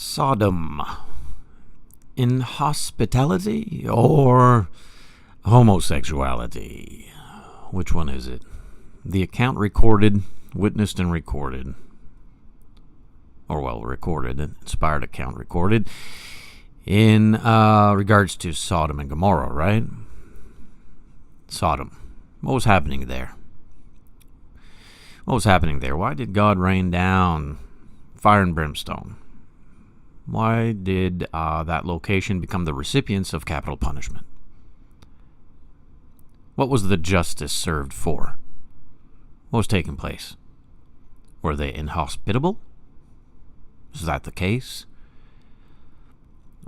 Sodom, inhospitality or homosexuality? Which one is it? The account recorded, witnessed and recorded. Recorded, an inspired account recorded in regards to Sodom and Gomorrah, right? Sodom. What was happening there? Why did God rain down fire and brimstone? Why did that location become the recipients of capital punishment? What was the justice served for? What was taking place? Were they inhospitable? Was that the case?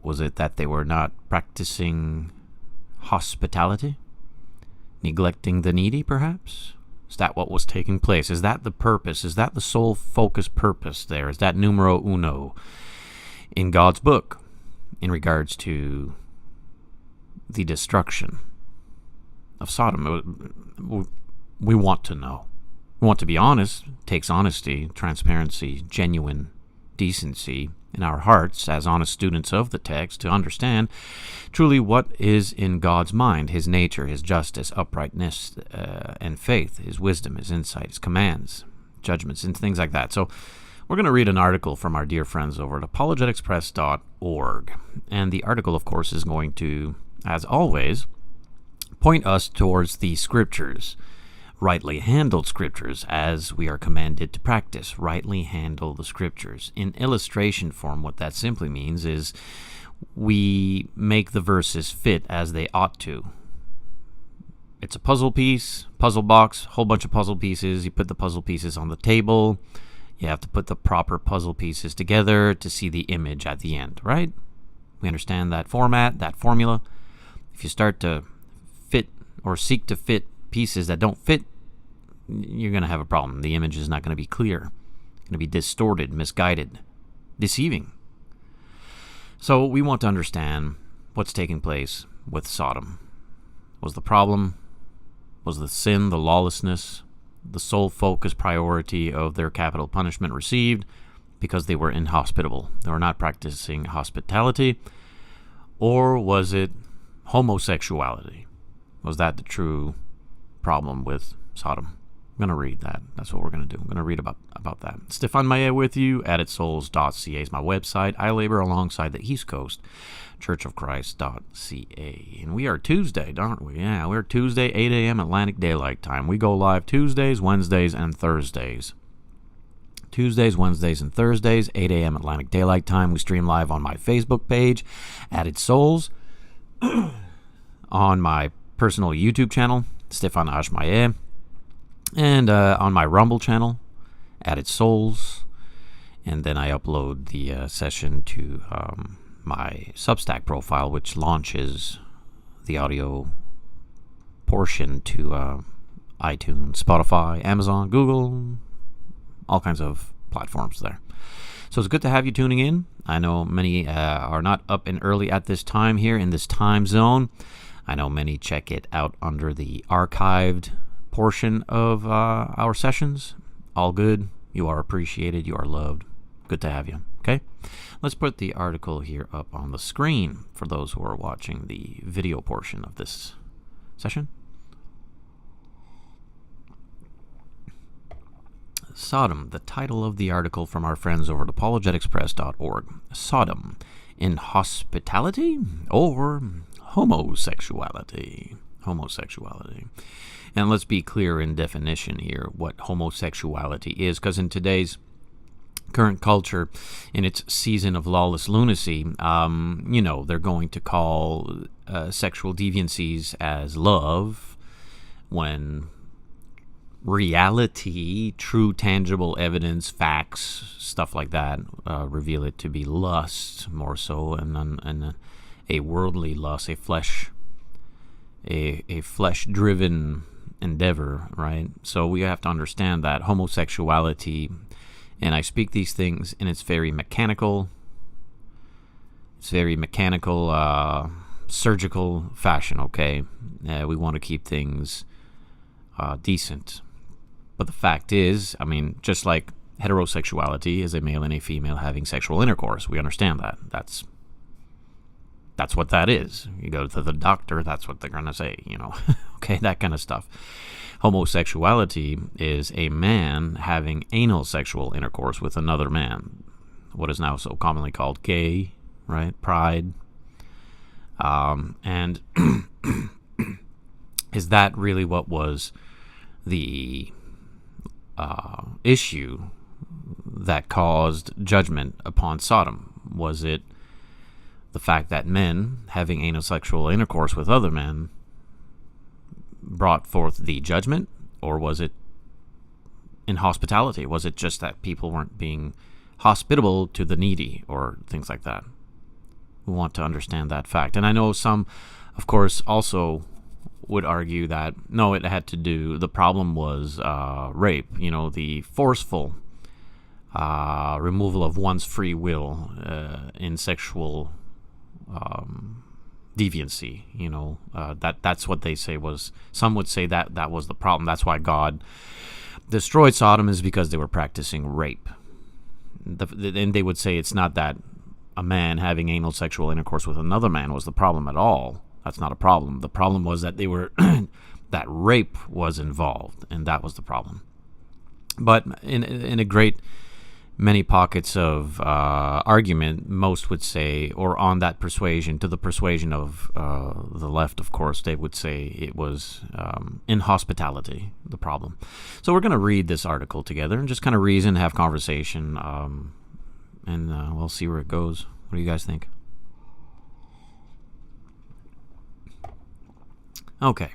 Was it that they were not practicing hospitality? Neglecting the needy, perhaps? Is that what was taking place? Is that the purpose? Is that the sole focus purpose there? Is that numero uno in God's book in regards to the destruction of Sodom? We want to know. We want to be honest. It takes honesty, transparency, genuine decency in our hearts as honest students of the text to understand truly what is in God's mind, His nature, His justice, uprightness, and faith, His wisdom, His insight, His commands, judgments, and things like that. So we're going to read an article from our dear friends over at apologeticspress.org. And the article, of course, is going to, as always, point us towards the Scriptures, rightly handled Scriptures, as we are commanded to practice. Rightly handle the Scriptures. In illustration form, what that simply means is we make the verses fit as they ought to. It's a puzzle piece, puzzle box, whole bunch of puzzle pieces. You put the puzzle pieces on the table. You have to put the proper puzzle pieces together to see the image at the end, right? We understand that format, that formula. If you start to fit or seek to fit pieces that don't fit, you're going to have a problem. The image is not going to be clear. It's going to be distorted, misguided, deceiving. So we want to understand what's taking place with Sodom. Was the problem, was the sin, the lawlessness, the sole focus priority of their capital punishment received because they were inhospitable? They were not practicing hospitality. Or was it homosexuality? Was that the true problem with Sodom? I'm going to read that. That's what we're going to do. I'm going to read about that. Stefan Maillet with you. AddedSouls.ca is my website. I labor alongside the East Coast, churchofchrist.ca. And we are Tuesday, aren't we? Yeah, we're Tuesday, 8 a.m. Atlantic Daylight Time. We go live Tuesdays, Wednesdays, and Thursdays. Tuesdays, Wednesdays, and Thursdays, 8 a.m. Atlantic Daylight Time. We stream live on my Facebook page, Added Souls, on my personal YouTube channel, Stefan Maillet, and on my Rumble channel, Added Souls, and then I upload the session to my Substack profile, which launches the audio portion to iTunes, Spotify, Amazon, Google, all kinds of platforms there. So it's good to have you tuning in. I know many are not up and early at this time here in this time zone. I know many check it out under the archived portion of our sessions. All good. You are appreciated. You are loved. Good to have you. Okay? Let's put the article here up on the screen for those who are watching the video portion of this session. Sodom, the title of the article from our friends over at apologeticspress.org. Sodom, inhospitality or homosexuality? Homosexuality. And let's be clear in definition here what homosexuality is, because in today's current culture, in its season of lawless lunacy, they're going to call sexual deviancies as love, when reality, true tangible evidence, facts, stuff like that, reveal it to be lust more so, and a worldly lust, a flesh-driven endeavor, right? So we have to understand that homosexuality, and I speak these things in its very mechanical, surgical fashion, okay? We want to keep things decent. But the fact is, just like heterosexuality is a male and a female having sexual intercourse. We understand that. That's what that is. You go to the doctor, that's what they're going to say, okay, that kind of stuff. Homosexuality is a man having anal sexual intercourse with another man, what is now so commonly called gay, right? Pride. And is that really what was the issue that caused judgment upon Sodom? Was it the fact that men having anal sexual intercourse with other men brought forth the judgment, or was it inhospitality? Was it just that people weren't being hospitable to the needy or things like that? We want to understand that fact. And I know some, of course, also would argue that, no, it had to do, the problem was rape, the forceful removal of one's free will in sexual deviancy, that's what they say was, some would say that was the problem. That's why God destroyed Sodom, is because they were practicing rape. And they would say it's not that a man having anal sexual intercourse with another man was the problem at all. That's not a problem. The problem was that they were that rape was involved, and that was the problem. But in a great many pockets of argument, most would say, or on that persuasion, to the persuasion of the left, of course, they would say it was inhospitality, the problem. So we're going to read this article together and just kind of reason, have conversation, and we'll see where it goes. What do you guys think? Okay.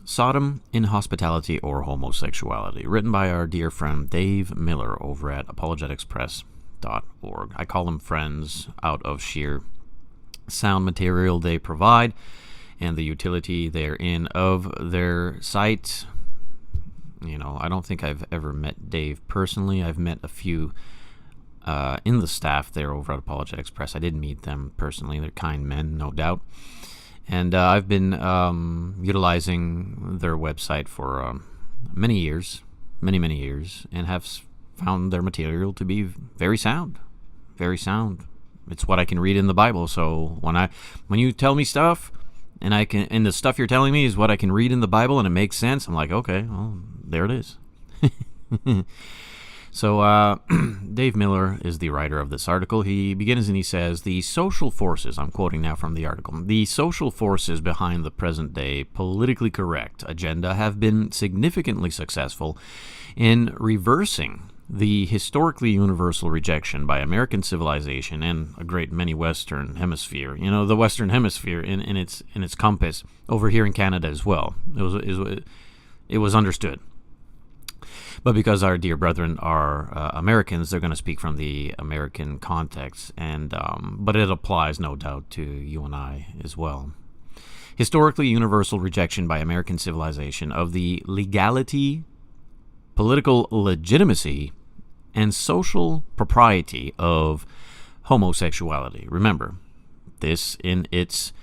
Sodom, Inhospitality, or Homosexuality, written by our dear friend Dave Miller over at apologeticspress.org. I call them friends out of sheer sound material they provide and the utility therein of their site. I don't think I've ever met Dave personally. I've met a few in the staff there over at Apologetics Press. I didn't meet them personally. They're kind men, no doubt. And I've been utilizing their website for many years, many years, and have found their material to be very sound, very sound. It's what I can read in the Bible. So when you tell me stuff, and the stuff you're telling me is what I can read in the Bible, and it makes sense, I'm like, okay, well, there it is. So Dave Miller is the writer of this article. He begins and he says, the social forces, I'm quoting now from the article, the social forces behind the present-day politically correct agenda have been significantly successful in reversing the historically universal rejection by American civilization and a great many Western Hemisphere. The Western Hemisphere in its compass over here in Canada as well. It was understood. But because our dear brethren are Americans, they're going to speak from the American context, but it applies, no doubt, to you and I as well. Historically universal rejection by American civilization of the legality, political legitimacy, and social propriety of homosexuality. Remember, this in its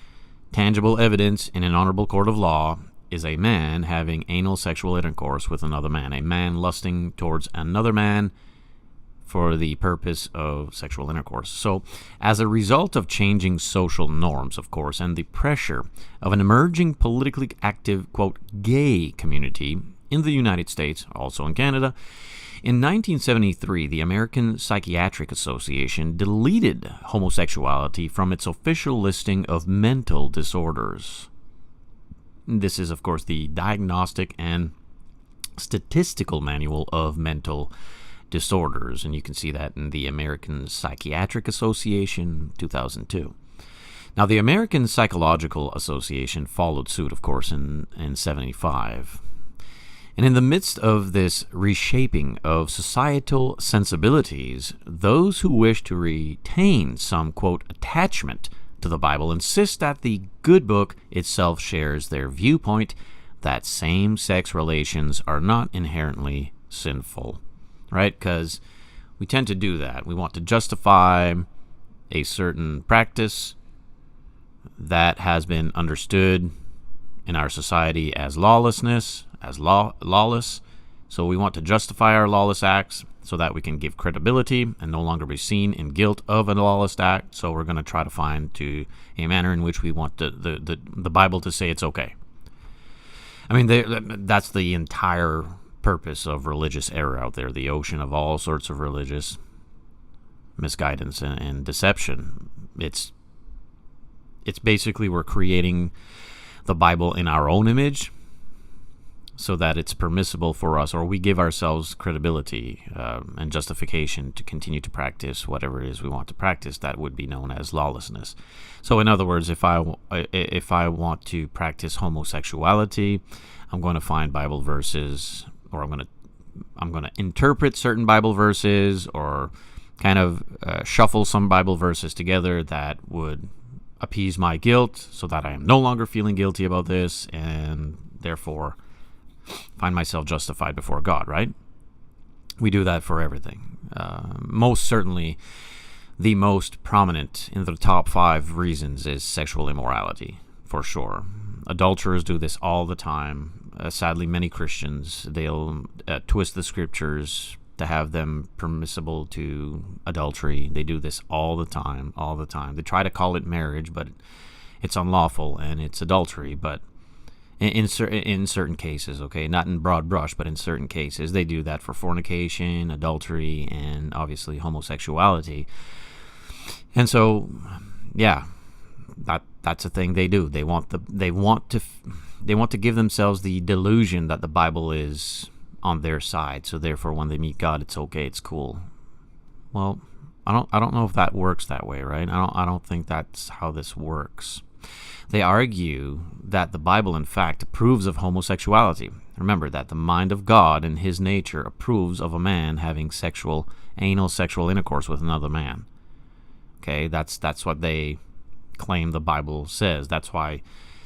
tangible evidence in an honorable court of law is a man having anal sexual intercourse with another man, a man lusting towards another man for the purpose of sexual intercourse. So, as a result of changing social norms, of course, and the pressure of an emerging politically active, quote, gay community in the United States, also in Canada, in 1973, the American Psychiatric Association deleted homosexuality from its official listing of mental disorders. This is, of course, the Diagnostic and Statistical Manual of Mental Disorders, and you can see that in the American Psychiatric Association, 2002. Now, the American Psychological Association followed suit, of course, in 75. And in the midst of this reshaping of societal sensibilities, those who wish to retain some, quote, attachment to the Bible insist that the good book itself shares their viewpoint that same-sex relations are not inherently sinful, right? Because we tend to do that. We want to justify a certain practice that has been understood in our society as lawlessness, as lawless. So we want to justify our lawless acts. so that we can give credibility and no longer be seen in guilt of a lawless act. So we're going to try to find a manner in which we want the Bible to say it's okay. I mean, that's the entire purpose of religious error out there, the ocean of all sorts of religious misguidance and deception. It's basically we're creating the Bible in our own image so that it's permissible for us, or we give ourselves credibility and justification to continue to practice whatever it is we want to practice. That would be known as lawlessness. So in other words, if I want to practice homosexuality, I'm going to find Bible verses, or I'm going to interpret certain Bible verses, or kind of shuffle some Bible verses together that would appease my guilt so that I am no longer feeling guilty about this, and therefore find myself justified before God, right? We do that for everything. Most certainly, the most prominent in the top 5 reasons is sexual immorality, for sure. Adulterers do this all the time. Sadly, many Christians, they'll twist the scriptures to have them permissible to adultery. They do this all the time. They try to call it marriage, but it's unlawful and it's adultery. But in certain cases, okay, not in broad brush, but in certain cases, they do that for fornication, adultery, and obviously homosexuality. And so, yeah, that's a thing they do. They want to give themselves the delusion that the Bible is on their side. So therefore, when they meet God, it's okay, it's cool. Well, I don't know if that works that way, right? I don't think that's how this works. They argue that the Bible, in fact, approves of homosexuality. Remember that the mind of God and his nature approves of a man having anal sexual intercourse with another man. Okay, that's what they claim the Bible says. That's why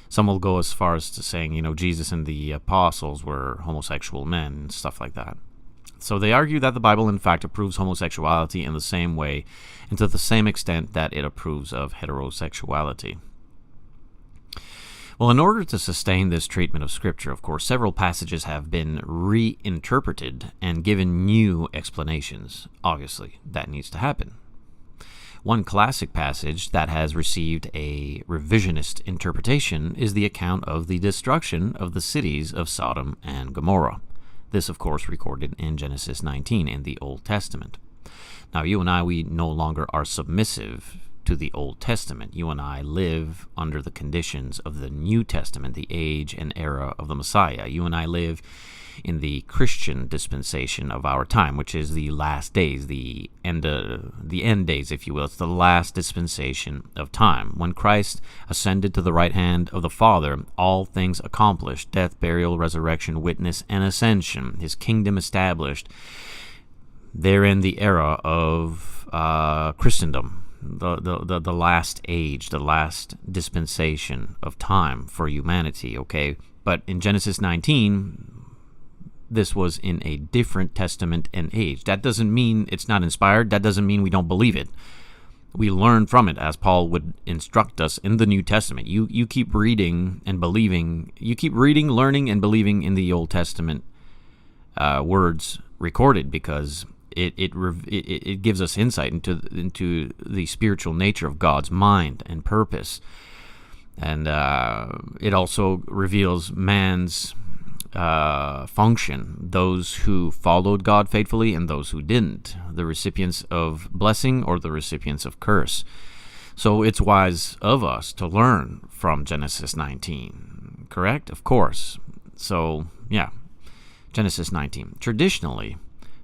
some will go as far as to saying, Jesus and the apostles were homosexual men and stuff like that. So they argue that the Bible, in fact, approves homosexuality in the same way and to the same extent that it approves of heterosexuality. Well, in order to sustain this treatment of Scripture, of course, several passages have been reinterpreted and given new explanations. Obviously, that needs to happen. One classic passage that has received a revisionist interpretation is the account of the destruction of the cities of Sodom and Gomorrah. This, of course, recorded in Genesis 19 in the Old Testament. Now, you and I, we no longer are submissive to the Old Testament. You and I live under the conditions of the New Testament, the age and era of the Messiah. You and I live in the Christian dispensation of our time, which is the last days, the end days, if you will. It's the last dispensation of time. When Christ ascended to the right hand of the Father, all things accomplished, death, burial, resurrection, witness, and ascension, his kingdom established. Therein the era of Christendom, the last age, the last dispensation of time for humanity, okay? But in Genesis 19, this was in a different testament and age. That doesn't mean it's not inspired. That doesn't mean we don't believe it. We learn from it, as Paul would instruct us in the New Testament. You keep reading and believing. You keep reading, learning, and believing in the Old Testament words recorded, because it gives us insight into the spiritual nature of God's mind and purpose, and it also reveals man's function, those who followed God faithfully and those who didn't, the recipients of blessing or the recipients of curse. So it's wise of us to learn from Genesis 19, correct? Of course. So, yeah, Genesis 19. Traditionally,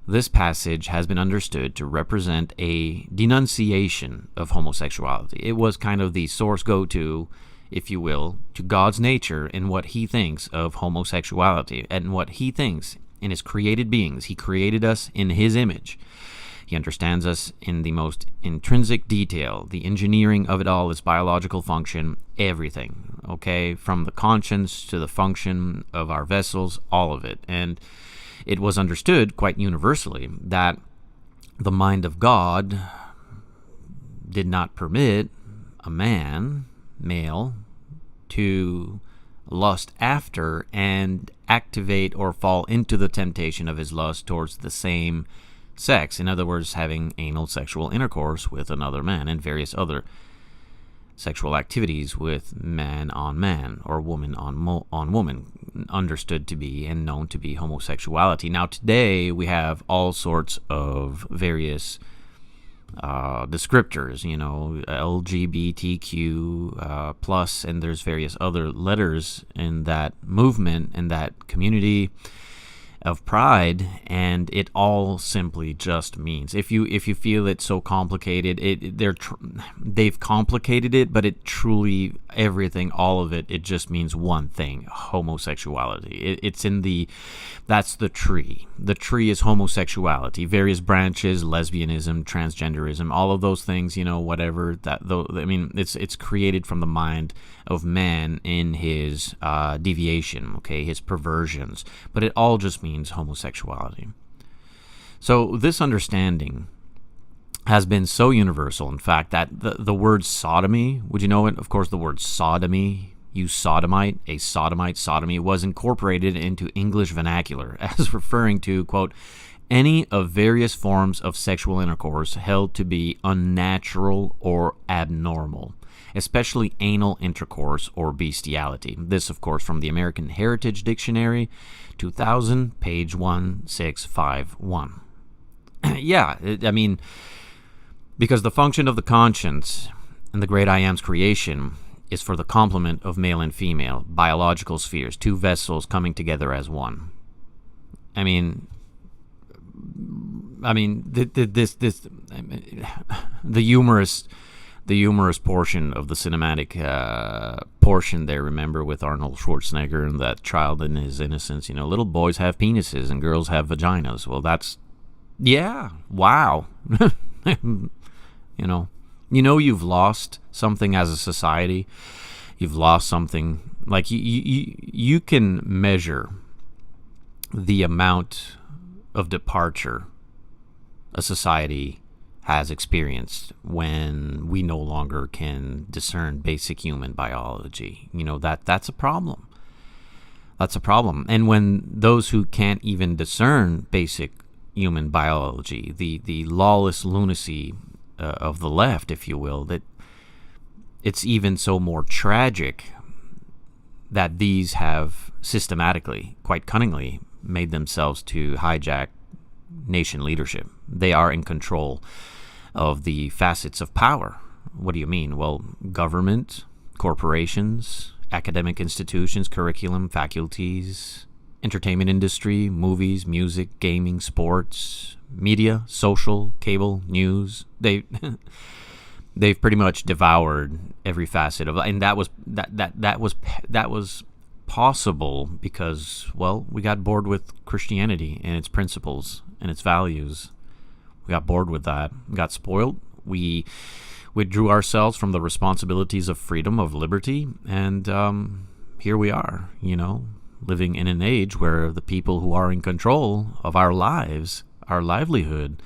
this passage has been understood to represent a denunciation of homosexuality. It was kind of the source go-to, if you will, to God's nature and what he thinks of homosexuality and what he thinks in his created beings. He created us in his image. He understands us in the most intrinsic detail, the engineering of it all, its biological function, everything, okay? From the conscience to the function of our vessels, all of it. And it was understood quite universally that the mind of God did not permit a male, to lust after and activate or fall into the temptation of his lust towards the same sex. In other words, having anal sexual intercourse with another man and various other sexual activities with man on man or woman on woman, understood to be and known to be homosexuality. Now, today we have all sorts of various descriptors, LGBTQ plus, and there's various other letters in that movement, in that community of pride, and it all simply just means, if you feel it's so complicated, they've complicated it, but it truly, everything, all of it just means one thing: homosexuality. That's the tree. The tree is homosexuality. Various branches: lesbianism, transgenderism, all of those things, whatever that. Though, I mean, it's created from the mind of man in his deviation, okay, his perversions, but it all just means homosexuality. So this understanding has been so universal, in fact, that the word sodomy, would you know it? Of course, the word sodomy, you sodomite, a sodomite, sodomy, was incorporated into English vernacular as referring to, quote, any of various forms of sexual intercourse held to be unnatural or abnormal, especially anal intercourse or bestiality. This, of course, from the American Heritage Dictionary, 2000, page 1651. Yeah, I mean, because the function of the conscience and the great I Am's creation is for the complement of male and female, biological spheres, two vessels coming together as one. I mean, the humorous portion of the cinematic portion there, remember, with Arnold Schwarzenegger and that child in his innocence, little boys have penises and girls have vaginas. Well, that's, yeah, wow. You've lost something as a society. You've lost something. Like, you can measure the amount of departure a society has experienced when we no longer can discern basic human biology. That's a problem. That's a problem. And when those who can't even discern basic human biology, the lawless lunacy of the left, if you will, that it's even so more tragic that these have systematically, quite cunningly, made themselves to hijack nation leadership. They are in control of the facets of power. What do you mean? Well, government, corporations, academic institutions, curriculum, faculties, entertainment industry, movies, music, gaming, sports, media, social, cable, news. They've pretty much devoured every facet of it, and that was possible because, well, we got bored with Christianity and its principles and its values. We got bored with that. We got spoiled. We withdrew ourselves from the responsibilities of freedom, of liberty, and here we are, living in an age where the people who are in control of our lives, our livelihood,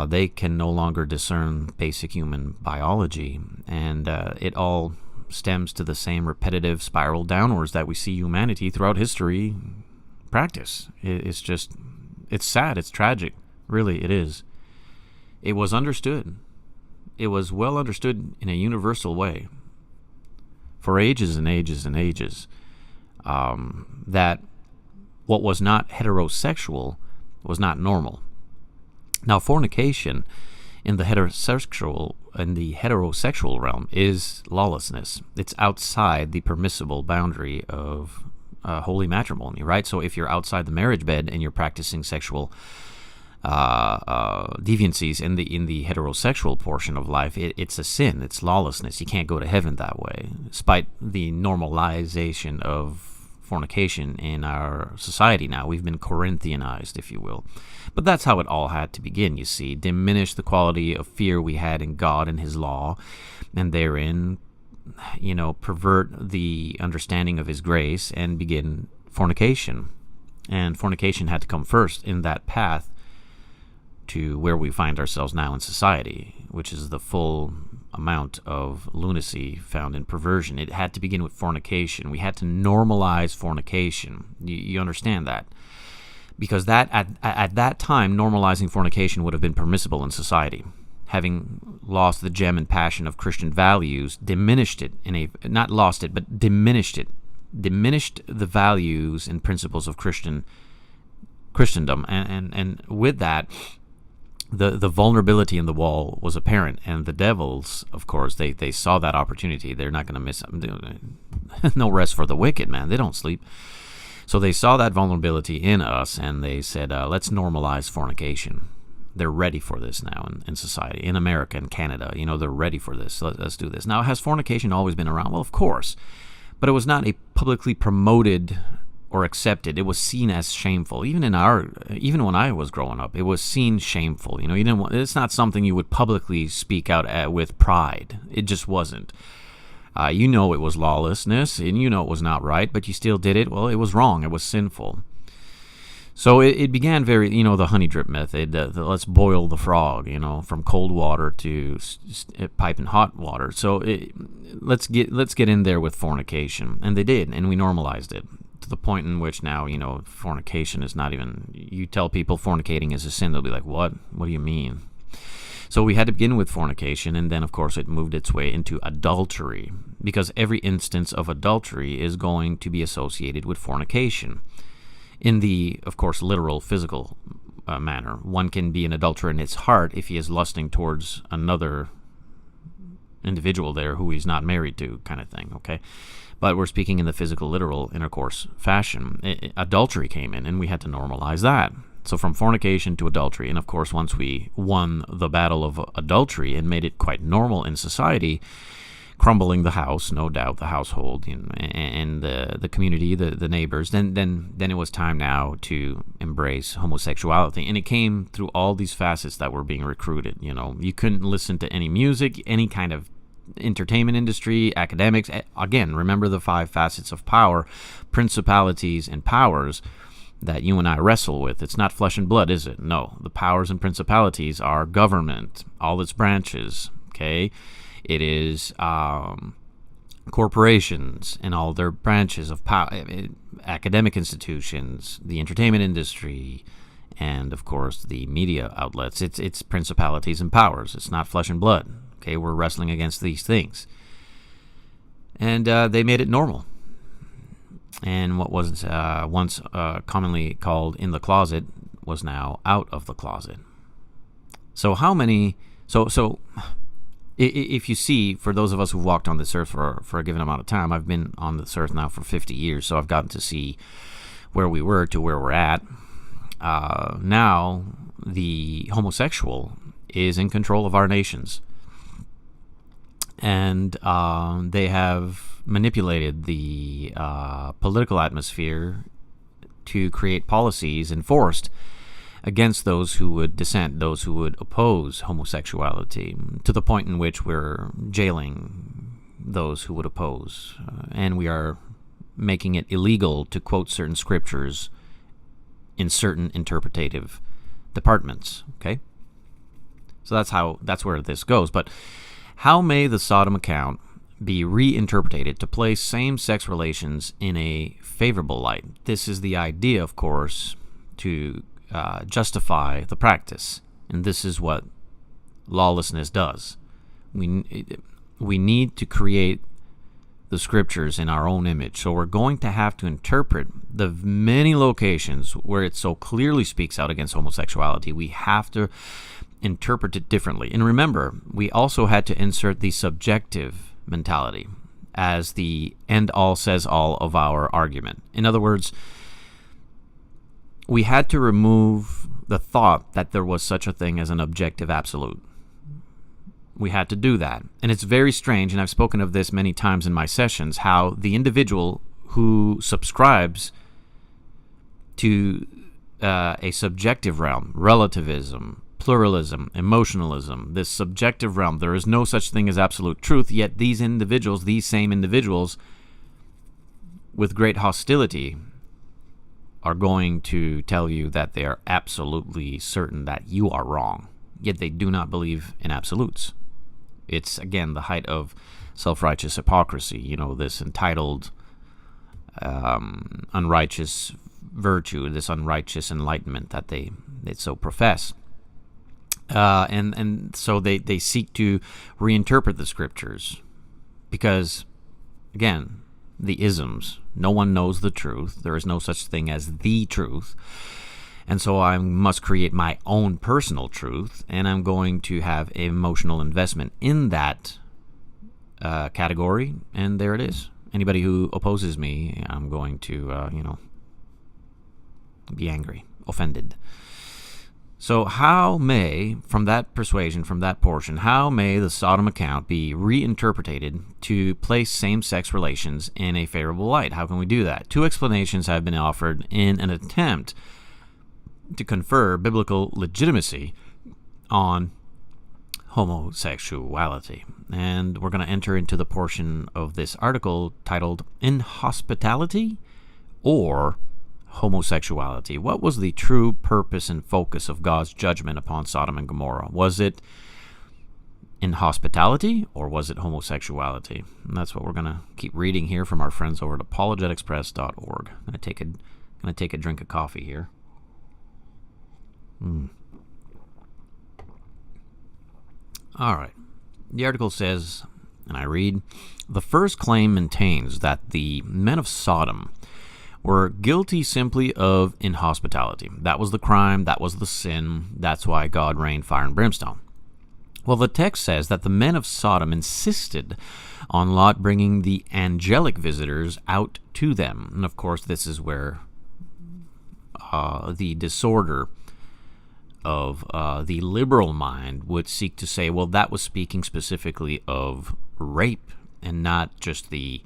they can no longer discern basic human biology, and it all stems to the same repetitive spiral downwards that we see humanity throughout history practice. It's sad, it's tragic, really, it is. It was understood. It was well understood in a universal way for ages and ages and ages, that what was not heterosexual was not normal. Now, fornication in the heterosexual realm is lawlessness. It's outside the permissible boundary of holy matrimony, right? So if you're outside the marriage bed and you're practicing sexual deviancies in the heterosexual portion of life, it's a sin. It's lawlessness. You can't go to heaven that way, despite the normalization of fornication in our society now. We've been Corinthianized, if you will. But that's how it all had to begin, you see. Diminish the quality of fear we had in God and His law, and therein, pervert the understanding of His grace and begin fornication. And fornication had to come first in that path to where we find ourselves now in society, which is the full amount of lunacy found in perversion. It had to begin with fornication. We had to normalize fornication. You understand that? because that at that time, normalizing fornication would have been permissible in society. Having lost the gem and passion of Christian values, diminished it not lost it, but diminished it, diminished the values and principles of Christendom, and with that, the vulnerability in the wall was apparent, and the devils, of course, they saw that opportunity. They're not going to miss no rest for the wicked, man. They don't sleep. So they saw that vulnerability in us, and they said, let's normalize fornication. They're ready for this now in society, in America and Canada. They're ready for this. Let's do this. Now, has fornication always been around? Well, of course. But it was not a publicly promoted or accepted. It was seen as shameful. Even when I was growing up, it was seen shameful. It's not something you would publicly speak out with pride. It just wasn't. It was lawlessness, and it was not right, but you still did it. Well, it was wrong. It was sinful. So it began very, the honey drip method. Let's boil the frog, from cold water to piping hot water. So let's get in there with fornication, and they did, and we normalized it to the point in which now, fornication is not even. You tell people fornicating is a sin, they'll be like, "What? What do you mean?" So we had to begin with fornication, and then, of course, it moved its way into adultery, because every instance of adultery is going to be associated with fornication. In the, of course, literal, physical manner. One can be an adulterer in his heart if he is lusting towards another individual there who he's not married to, kind of thing, okay? But we're speaking in the physical, literal, intercourse fashion. Adultery came in, and we had to normalize that. So from fornication to adultery, and of course, once we won the battle of adultery and made it quite normal in society, crumbling the house, no doubt, the household, and the community, the neighbors, then it was time now to embrace homosexuality. And it came through all these facets that were being recruited. You couldn't listen to any music, any kind of entertainment industry, academics. Again, remember the 5 facets of power, principalities and powers that you and I wrestle with. It's not flesh and blood, is it? No. The powers and principalities are government, all its branches, okay? It is corporations and all their branches of power, academic institutions, the entertainment industry, and, of course, the media outlets. It's principalities and powers. It's not flesh and blood. Okay, we're wrestling against these things. And they made it normal. And what was once commonly called in the closet was now out of the closet. So how many... So if you see, for those of us who've walked on this earth for a given amount of time, I've been on this earth now for 50 years, so I've gotten to see where we were to where we're at. Now, the homosexual is in control of our nations. And they have manipulated the political atmosphere to create policies enforced against those who would dissent, those who would oppose homosexuality, to the point in which we're jailing those who would oppose. And we are making it illegal to quote certain scriptures in certain interpretative departments, okay? So that's where this goes. But how may the Sodom account be reinterpreted to place same-sex relations in a favorable light? This is the idea, of course, to justify the practice, and this is what lawlessness does. We need to create the scriptures in our own image, so we're going to have to interpret the many locations where it so clearly speaks out against homosexuality. We have to interpret it differently. And remember, we also had to insert the subjective mentality as the end-all says-all of our argument. In other words, we had to remove the thought that there was such a thing as an objective absolute. We had to do that. And it's very strange, and I've spoken of this many times in my sessions, how the individual who subscribes to a subjective realm, relativism, pluralism, emotionalism, this subjective realm, there is no such thing as absolute truth, yet these same individuals, with great hostility, are going to tell you that they are absolutely certain that you are wrong, yet they do not believe in absolutes. It's, again, the height of self-righteous hypocrisy, this entitled, unrighteous virtue, this unrighteous enlightenment that they so profess. And so they seek to reinterpret the scriptures because, again, the isms. No one knows the truth. There is no such thing as the truth. And so I must create my own personal truth, and I'm going to have emotional investment in that category, and there it is. Anybody who opposes me, I'm going to, be angry, offended. So how may, from that persuasion, from that portion, how may the Sodom account be reinterpreted to place same-sex relations in a favorable light? How can we do that? Two explanations have been offered in an attempt to confer biblical legitimacy on homosexuality. And we're going to enter into the portion of this article titled Inhospitality or Homosexuality. What was the true purpose and focus of God's judgment upon Sodom and Gomorrah? Was it inhospitality or was it homosexuality? And that's what we're going to keep reading here from our friends over at apologeticpress.org. I'm going to take a drink of coffee here. All right. The article says, and I read, the first claim maintains that the men of Sodom were guilty simply of inhospitality. That was the crime, that was the sin, that's why God rained fire and brimstone. Well, the text says that the men of Sodom insisted on Lot bringing the angelic visitors out to them. And of course, this is where the disorder of the liberal mind would seek to say, well, that was speaking specifically of rape and not just the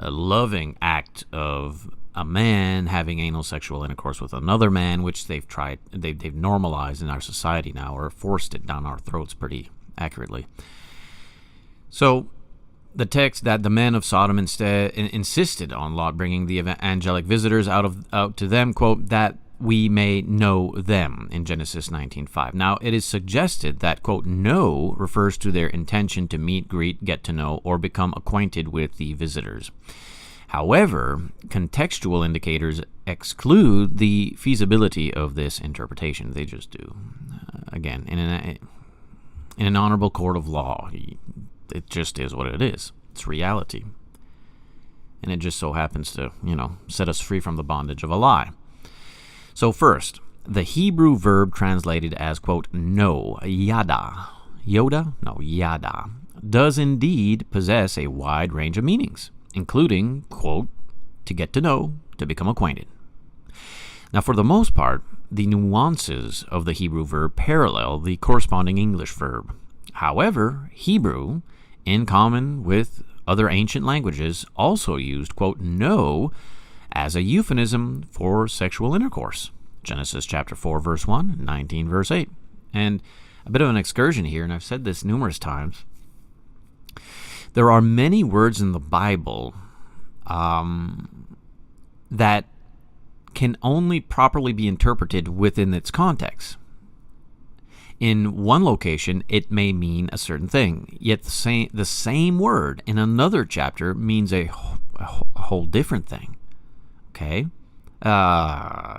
loving act of a man having anal sexual intercourse with another man, which they've normalized in our society now, or forced it down our throats pretty accurately. So the text that the men of Sodom instead insisted on Lot bringing the angelic visitors out to them, quote, that we may know them, in Genesis 19:5. Now, it is suggested that, quote, know refers to their intention to meet, greet, get to know, or become acquainted with the visitors. However, contextual indicators exclude the feasibility of this interpretation. They just do. Again, in an honorable court of law, it just is what it is. It's reality. And it just so happens to, set us free from the bondage of a lie. So first, the Hebrew verb translated as, quote, know, yada, does indeed possess a wide range of meanings, including, quote, to get to know, to become acquainted. Now, for the most part, the nuances of the Hebrew verb parallel the corresponding English verb. However, Hebrew, in common with other ancient languages, also used, quote, know, as a euphemism for sexual intercourse. Genesis chapter 4, verse 1, 19, verse 8. And a bit of an excursion here, and I've said this numerous times. There are many words in the Bible that can only properly be interpreted within its context. In one location, it may mean a certain thing, yet the same word in another chapter means a whole different thing. Okay,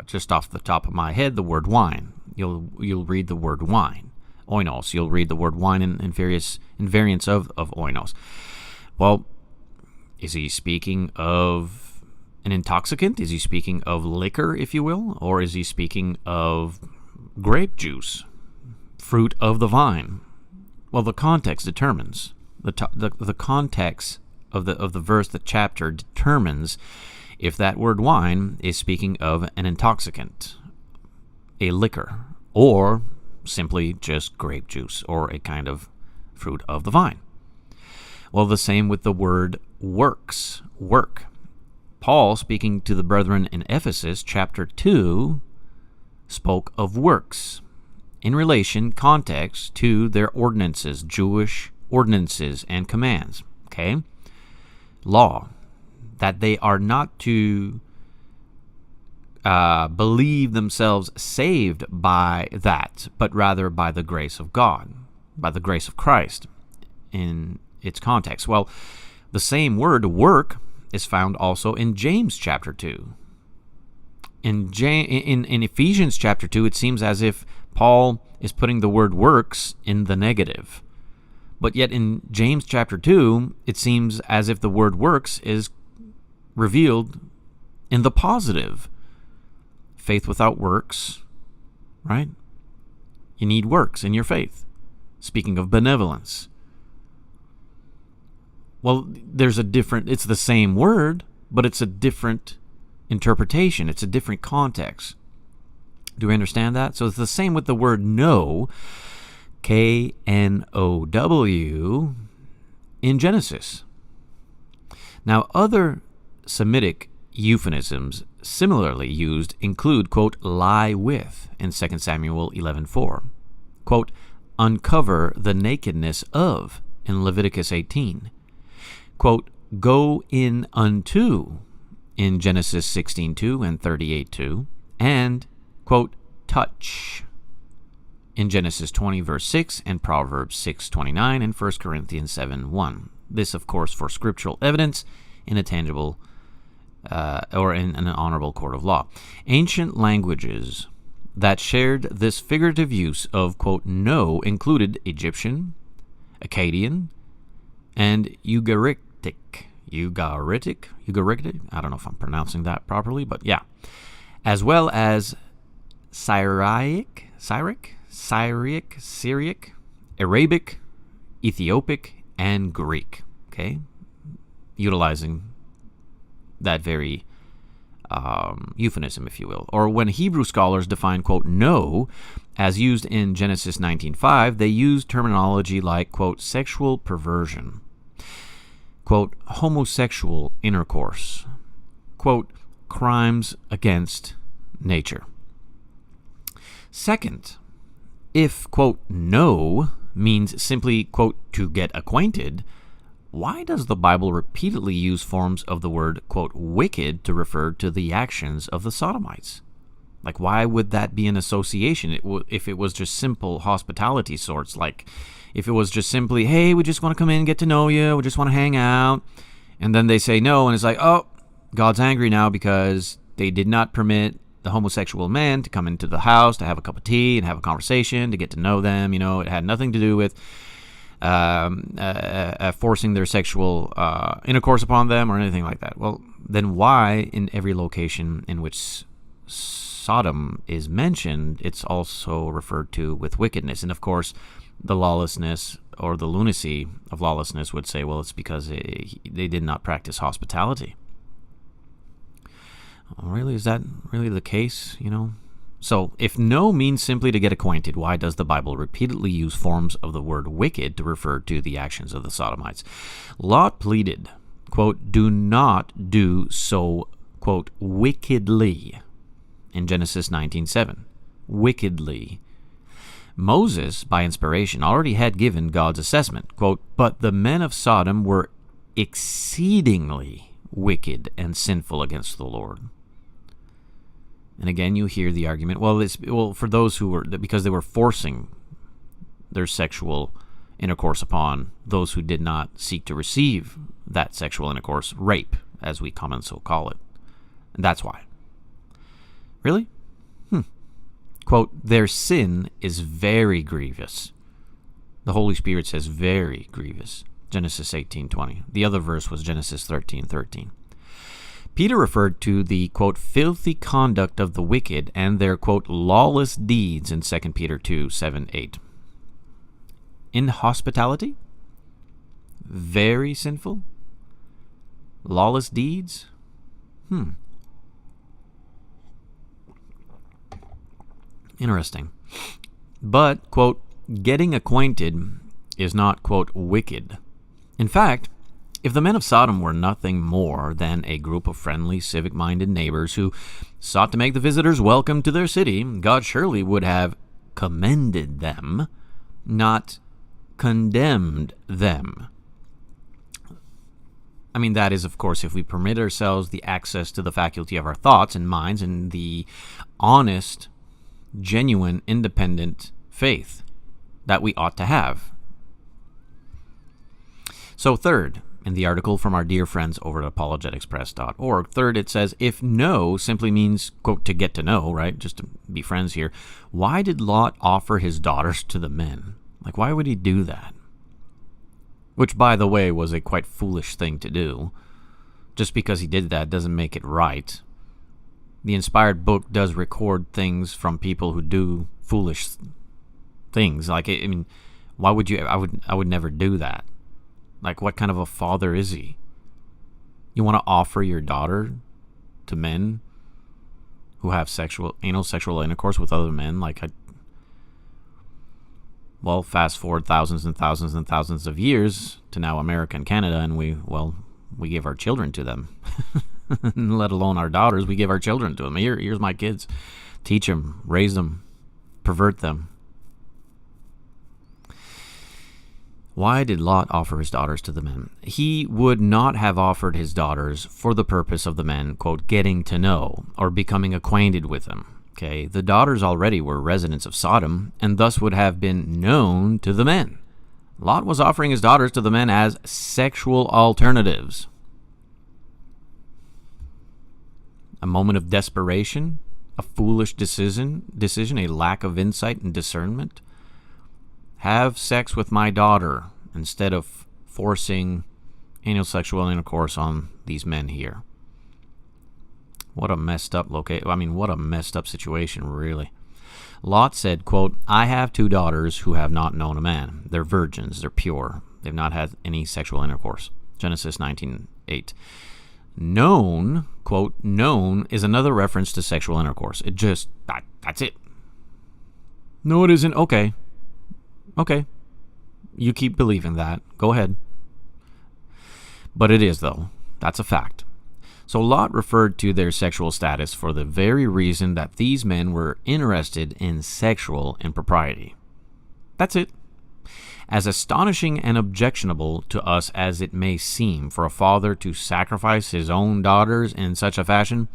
just off the top of my head, the word wine. You'll read the word wine, oinos. You'll read the word wine in variants of oinos. Well, is he speaking of an intoxicant? Is he speaking of liquor, if you will, or is he speaking of grape juice, fruit of the vine? Well, the context determines the context of the verse, the chapter determines if that word wine is speaking of an intoxicant, a liquor, or simply just grape juice, or a kind of fruit of the vine. Well, the same with the word works, work. Paul, speaking to the brethren in Ephesus, chapter 2, spoke of works in relation, context, to their ordinances, Jewish ordinances and commands, okay? Law. That they are not to believe themselves saved by that, but rather by the grace of God, by the grace of Christ in its context. Well, the same word, work, is found also in James chapter 2. In Ephesians chapter 2, it seems as if Paul is putting the word works in the negative. But yet in James chapter 2, it seems as if the word works is revealed in the positive. Faith without works, right? You need works in your faith. Speaking of benevolence. Well, it's the same word, but it's a different interpretation. It's a different context. Do we understand that? So it's the same with the word know, K-N-O-W, in Genesis. Now, other Semitic euphemisms similarly used include, quote, lie with in 2 Samuel 11:4, quote, uncover the nakedness of in Leviticus 18, quote, go in unto in Genesis 16:2 and 38:2, and, quote, touch in Genesis 20 verse 6 and Proverbs 6:29 and 1 Corinthians 7:1. This, of course, for scriptural evidence in a tangible or in an honorable court of law. Ancient languages that shared this figurative use of, quote, know included Egyptian, Akkadian, and Ugaritic. I don't know if I'm pronouncing that properly, but yeah. As well as Syriac, Arabic, Ethiopic, and Greek. Okay? Utilizing that very euphemism, if you will. Or when Hebrew scholars define, quote, know, as used in Genesis 19:5, they use terminology like, quote, sexual perversion, quote, homosexual intercourse, quote, crimes against nature. Second, if, quote, know means simply, quote, to get acquainted, why does the Bible repeatedly use forms of the word, quote, wicked to refer to the actions of the Sodomites? Like, why would that be an association if it was just simple hospitality sorts? Like, if it was just simply, hey, we just want to come in and get to know you, we just want to hang out, and then they say no, and it's like, oh, God's angry now because they did not permit the homosexual man to come into the house to have a cup of tea and have a conversation, to get to know them. You know, it had nothing to do with forcing their sexual intercourse upon them or anything like that. Well, then why in every location in which Sodom is mentioned, it's also referred to with wickedness? And of course, the lawlessness or the lunacy of lawlessness would say, well, it's because they did not practice hospitality. Really? Is that really the case? You know? So, if know means simply to get acquainted, why does the Bible repeatedly use forms of the word wicked to refer to the actions of the Sodomites? Lot pleaded, quote, do not do so, quote, wickedly, in Genesis 19:7. Wickedly. Moses, by inspiration, already had given God's assessment, quote, but the men of Sodom were exceedingly wicked and sinful against the Lord. And again, you hear the argument, well, for those who were, because they were forcing their sexual intercourse upon those who did not seek to receive that sexual intercourse, rape, as we commonly so call it. And that's why. Really? Quote, their sin is very grievous. The Holy Spirit says very grievous. Genesis 18:20. The other verse was Genesis 13:13. Peter referred to the, quote, filthy conduct of the wicked and their, quote, lawless deeds in 2 Peter 2:7-8. Inhospitality? Very sinful? Lawless deeds? Interesting. But, quote, getting acquainted is not, quote, wicked. In fact, if the men of Sodom were nothing more than a group of friendly, civic-minded neighbors who sought to make the visitors welcome to their city, God surely would have commended them, not condemned them. I mean, that is, of course, if we permit ourselves the access to the faculty of our thoughts and minds and the honest, genuine, independent faith that we ought to have. So third, in the article from our dear friends over at apologeticpress.org. Third, it says, if no simply means, quote, to get to know, right, just to be friends here, why did Lot offer his daughters to the men? Like, why would he do that? Which, by the way, was a quite foolish thing to do. Just because he did that doesn't make it right. The inspired book does record things from people who do foolish things. Like, I mean, why would you? I would never do that. Like, what kind of a father is he? You want to offer your daughter to men who have anal sexual intercourse with other men? Like, well, fast forward thousands and thousands and thousands of years to now America and Canada, and we give our children to them. Let alone our daughters, we give our children to them. Here's my kids. Teach them, raise them, pervert them. Why did Lot offer his daughters to the men? He would not have offered his daughters for the purpose of the men, quote, getting to know or becoming acquainted with them. Okay, the daughters already were residents of Sodom and thus would have been known to the men. Lot was offering his daughters to the men as sexual alternatives. A moment of desperation, a foolish decision, a lack of insight and discernment. Have sex with my daughter instead of forcing anal sexual intercourse on these men here. What a messed up what a messed up situation, really. Lot said, quote, I have 2 daughters who have not known a man. They're virgins. They're pure. They've not had any sexual intercourse. Genesis 19:8. Known, quote, known is another reference to sexual intercourse. That's it. No, it isn't. Okay. You keep believing that. Go ahead. But it is, though. That's a fact. So Lot referred to their sexual status for the very reason that these men were interested in sexual impropriety. That's it. As astonishing and objectionable to us as it may seem for a father to sacrifice his own daughters in such a fashion,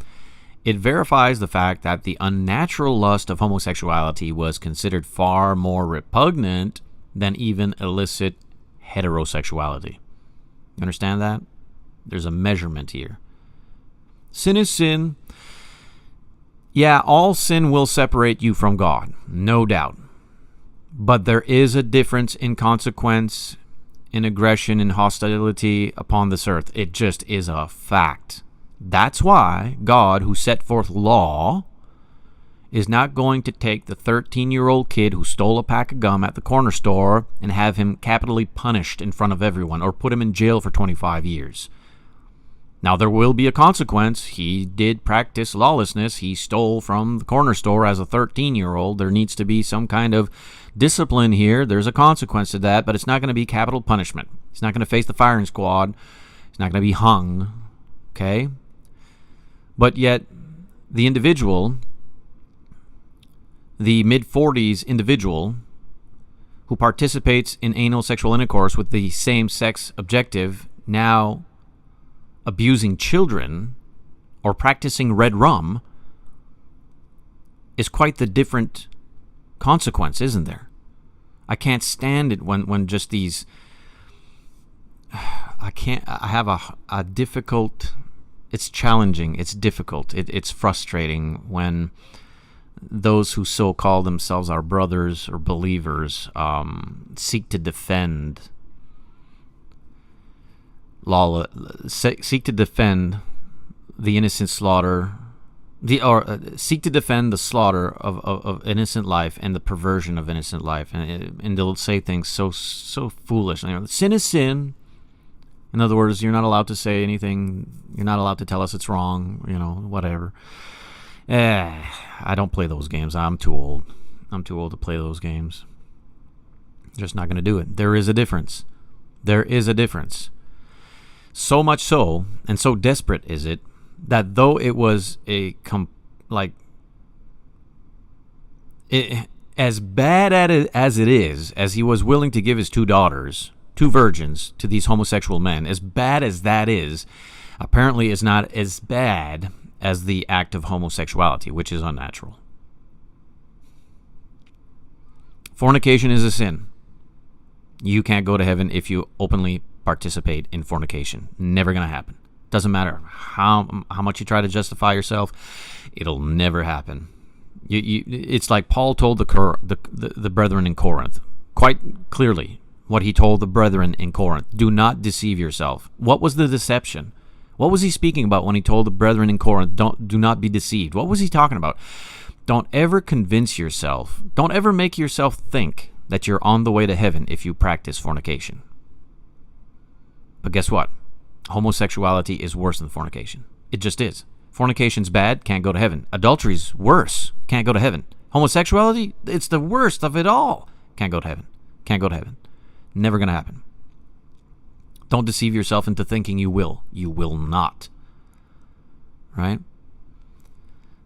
it verifies the fact that the unnatural lust of homosexuality was considered far more repugnant than even illicit heterosexuality. You understand that? There's a measurement here. Sin is sin. Yeah, all sin will separate you from God, no doubt. But there is a difference in consequence, in aggression, in hostility upon this earth. It just is a fact. That's why God, who set forth law, is not going to take the 13-year-old kid who stole a pack of gum at the corner store and have him capitally punished in front of everyone or put him in jail for 25 years. Now, there will be a consequence. He did practice lawlessness. He stole from the corner store as a 13-year-old. There needs to be some kind of discipline here. There's a consequence to that, but it's not going to be capital punishment. He's not going to face the firing squad. He's not going to be hung. Okay? But yet, the individual, the mid-40s individual who participates in anal sexual intercourse with the same sex objective, now abusing children or practicing red rum, is quite the different consequence, isn't there? I can't stand it when just these... I have a difficult... It's challenging. It's difficult. It's frustrating when those who so call themselves our brothers or believers seek to defend seek to defend the innocent slaughter, seek to defend the slaughter of innocent life and the perversion of innocent life, and they'll say things so foolish. Sin is sin. In other words, you're not allowed to say anything. You're not allowed to tell us it's wrong. Whatever. I don't play those games. I'm too old. I'm too old to play those games. Just not going to do it. There is a difference. There is a difference. So much so, and so desperate is it, that though it was as bad as it is, as he was willing to give his 2 daughters, 2 virgins, to these homosexual men, as bad as that is, apparently is not as bad as the act of homosexuality, which is unnatural. Fornication is a sin. You can't go to heaven if you openly participate in fornication. Never going to happen. Doesn't matter how much you try to justify yourself, it'll never happen. It's like Paul told the brethren in Corinth, quite clearly what he told the brethren in Corinth. Do not deceive yourself. What was the deception? What was he speaking about when he told the brethren in Corinth, do not be deceived? What was he talking about? Don't ever convince yourself, don't ever make yourself think that you're on the way to heaven if you practice fornication. But guess what? Homosexuality is worse than fornication. It just is. Fornication's bad, can't go to heaven. Adultery's worse, can't go to heaven. Homosexuality, it's the worst of it all. Can't go to heaven. Can't go to heaven. Never going to happen. Don't deceive yourself into thinking you will. You will not. Right?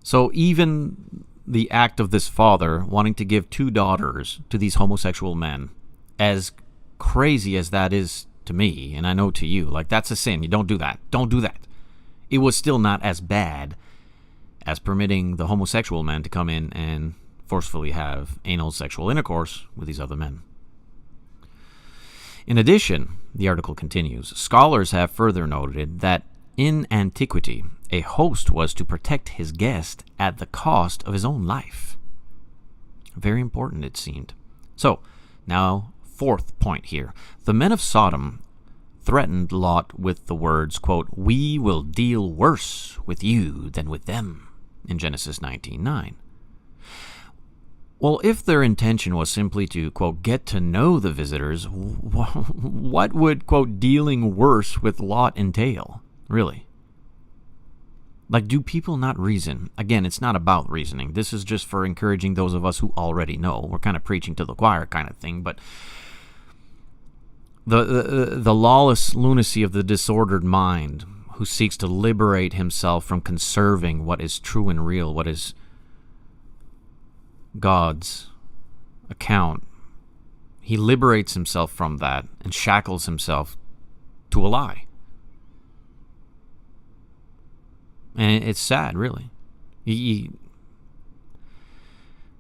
So even the act of this father wanting to give 2 daughters to these homosexual men, as crazy as that is to me, and I know to you, like, that's a sin. You don't do that. Don't do that. It was still not as bad as permitting the homosexual men to come in and forcefully have anal sexual intercourse with these other men. In addition, the article continues, scholars have further noted that in antiquity, a host was to protect his guest at the cost of his own life. Very important, it seemed. So, now, 4th point here. The men of Sodom threatened Lot with the words, quote, "We will deal worse with you than with them," in Genesis 19:9. Well, if their intention was simply to, quote, get to know the visitors, what would, quote, dealing worse with Lot entail? Really? Like, do people not reason? Again, it's not about reasoning. This is just for encouraging those of us who already know. We're kind of preaching to the choir kind of thing, but the lawless lunacy of the disordered mind who seeks to liberate himself from conserving what is true and real, what is God's account. He liberates himself from that and shackles himself to a lie. And it's sad, really.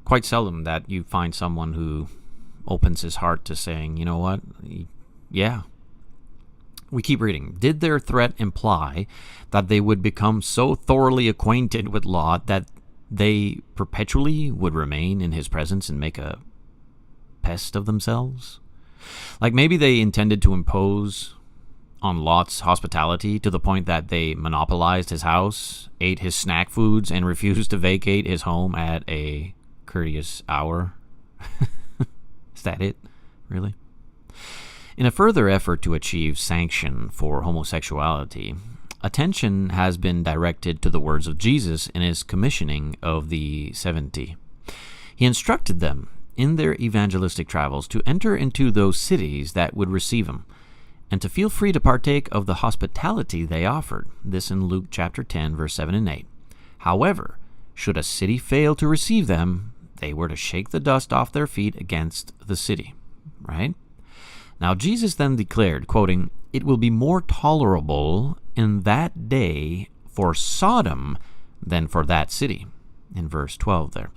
Quite seldom that you find someone who opens his heart to saying, you know what, yeah. We keep reading. Did their threat imply that they would become so thoroughly acquainted with Lot that they perpetually would remain in his presence and make a pest of themselves? Like maybe they intended to impose on Lot's hospitality to the point that they monopolized his house, ate his snack foods, and refused to vacate his home at a courteous hour. Is that it? Really? In a further effort to achieve sanction for homosexuality, attention has been directed to the words of Jesus in his commissioning of the 70. He instructed them in their evangelistic travels to enter into those cities that would receive him, and to feel free to partake of the hospitality they offered. This in Luke chapter 10, verse 7 and 8. However, should a city fail to receive them, they were to shake the dust off their feet against the city. Right? Now Jesus then declared, quoting, "It will be more tolerable in that day for Sodom than for that city," in verse 12 there.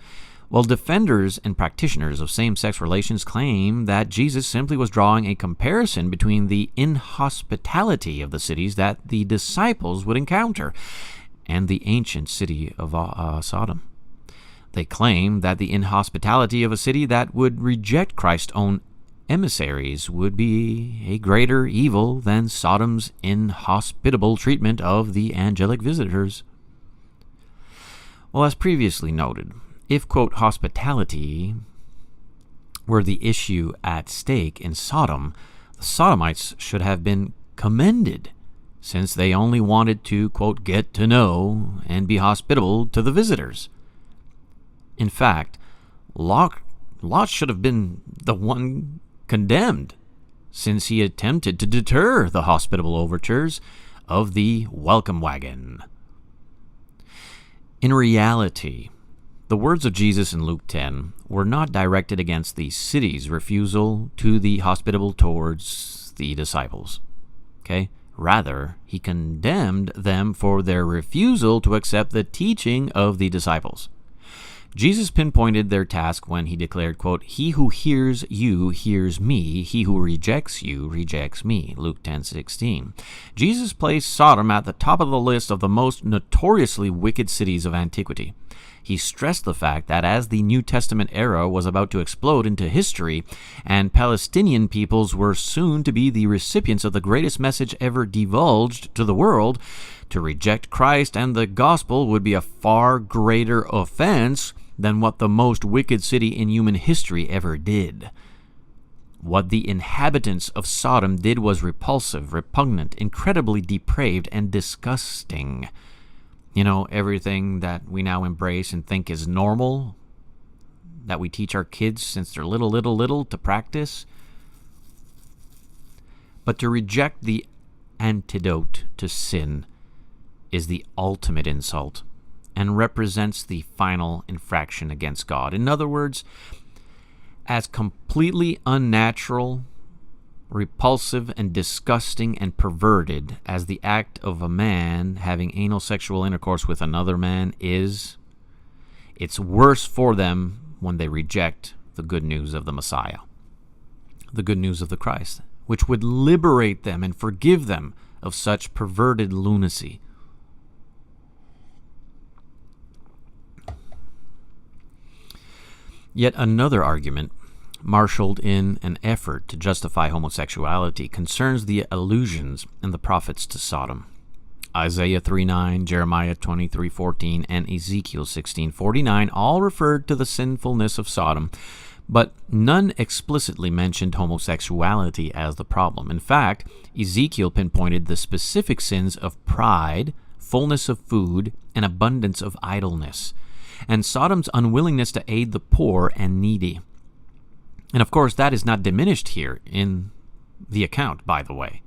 Well, defenders and practitioners of same-sex relations claim that Jesus simply was drawing a comparison between the inhospitality of the cities that the disciples would encounter and the ancient city of Sodom. They claim that the inhospitality of a city that would reject Christ's own emissaries would be a greater evil than Sodom's inhospitable treatment of the angelic visitors. Well, as previously noted, if, quote, hospitality were the issue at stake in Sodom, the Sodomites should have been commended, since they only wanted to, quote, get to know and be hospitable to the visitors. In fact, Lot should have been the one condemned, since he attempted to deter the hospitable overtures of the welcome wagon. In reality, the words of Jesus in Luke 10 were not directed against the city's refusal to be hospitable towards the disciples. Okay? Rather, he condemned them for their refusal to accept the teaching of the disciples. Jesus pinpointed their task when he declared, quote, "He who hears you hears me. He who rejects you rejects me." Luke 10:16. Jesus placed Sodom at the top of the list of the most notoriously wicked cities of antiquity. He stressed the fact that as the New Testament era was about to explode into history, and Palestinian peoples were soon to be the recipients of the greatest message ever divulged to the world, to reject Christ and the gospel would be a far greater offense than what the most wicked city in human history ever did. What the inhabitants of Sodom did was repulsive, repugnant, incredibly depraved, and disgusting. You know, everything that we now embrace and think is normal, that we teach our kids since they're little to practice. But to reject the antidote to sin is the ultimate insult and represents the final infraction against God. In other words, as completely unnatural, repulsive, and disgusting and perverted as the act of a man having anal sexual intercourse with another man is, it's worse for them when they reject the good news of the Messiah, the good news of the Christ, which would liberate them and forgive them of such perverted lunacy. Yet another argument, marshaled in an effort to justify homosexuality, concerns the allusions in the prophets to Sodom. Isaiah 3:9, Jeremiah 23:14, and Ezekiel 16:49 all referred to the sinfulness of Sodom, but none explicitly mentioned homosexuality as the problem. In fact, Ezekiel pinpointed the specific sins of pride, fullness of food, and abundance of idleness, and Sodom's unwillingness to aid the poor and needy. And of course, that is not diminished here in the account, by the way.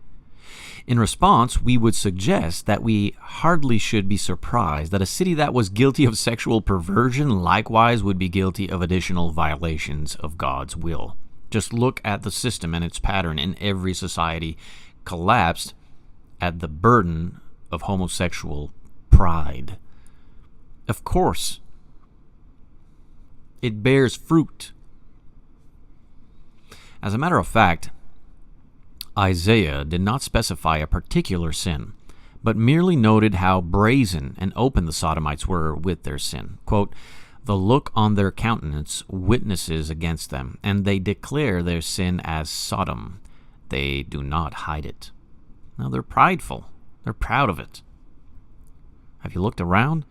In response, we would suggest that we hardly should be surprised that a city that was guilty of sexual perversion likewise would be guilty of additional violations of God's will. Just look at the system and its pattern in every society collapsed at the burden of homosexual pride. Of course, it bears fruit. As a matter of fact, Isaiah did not specify a particular sin, but merely noted how brazen and open the Sodomites were with their sin. Quote, "The look on their countenance witnesses against them, and they declare their sin as Sodom. They do not hide it." Now, they're prideful. They're proud of it. Have you looked around?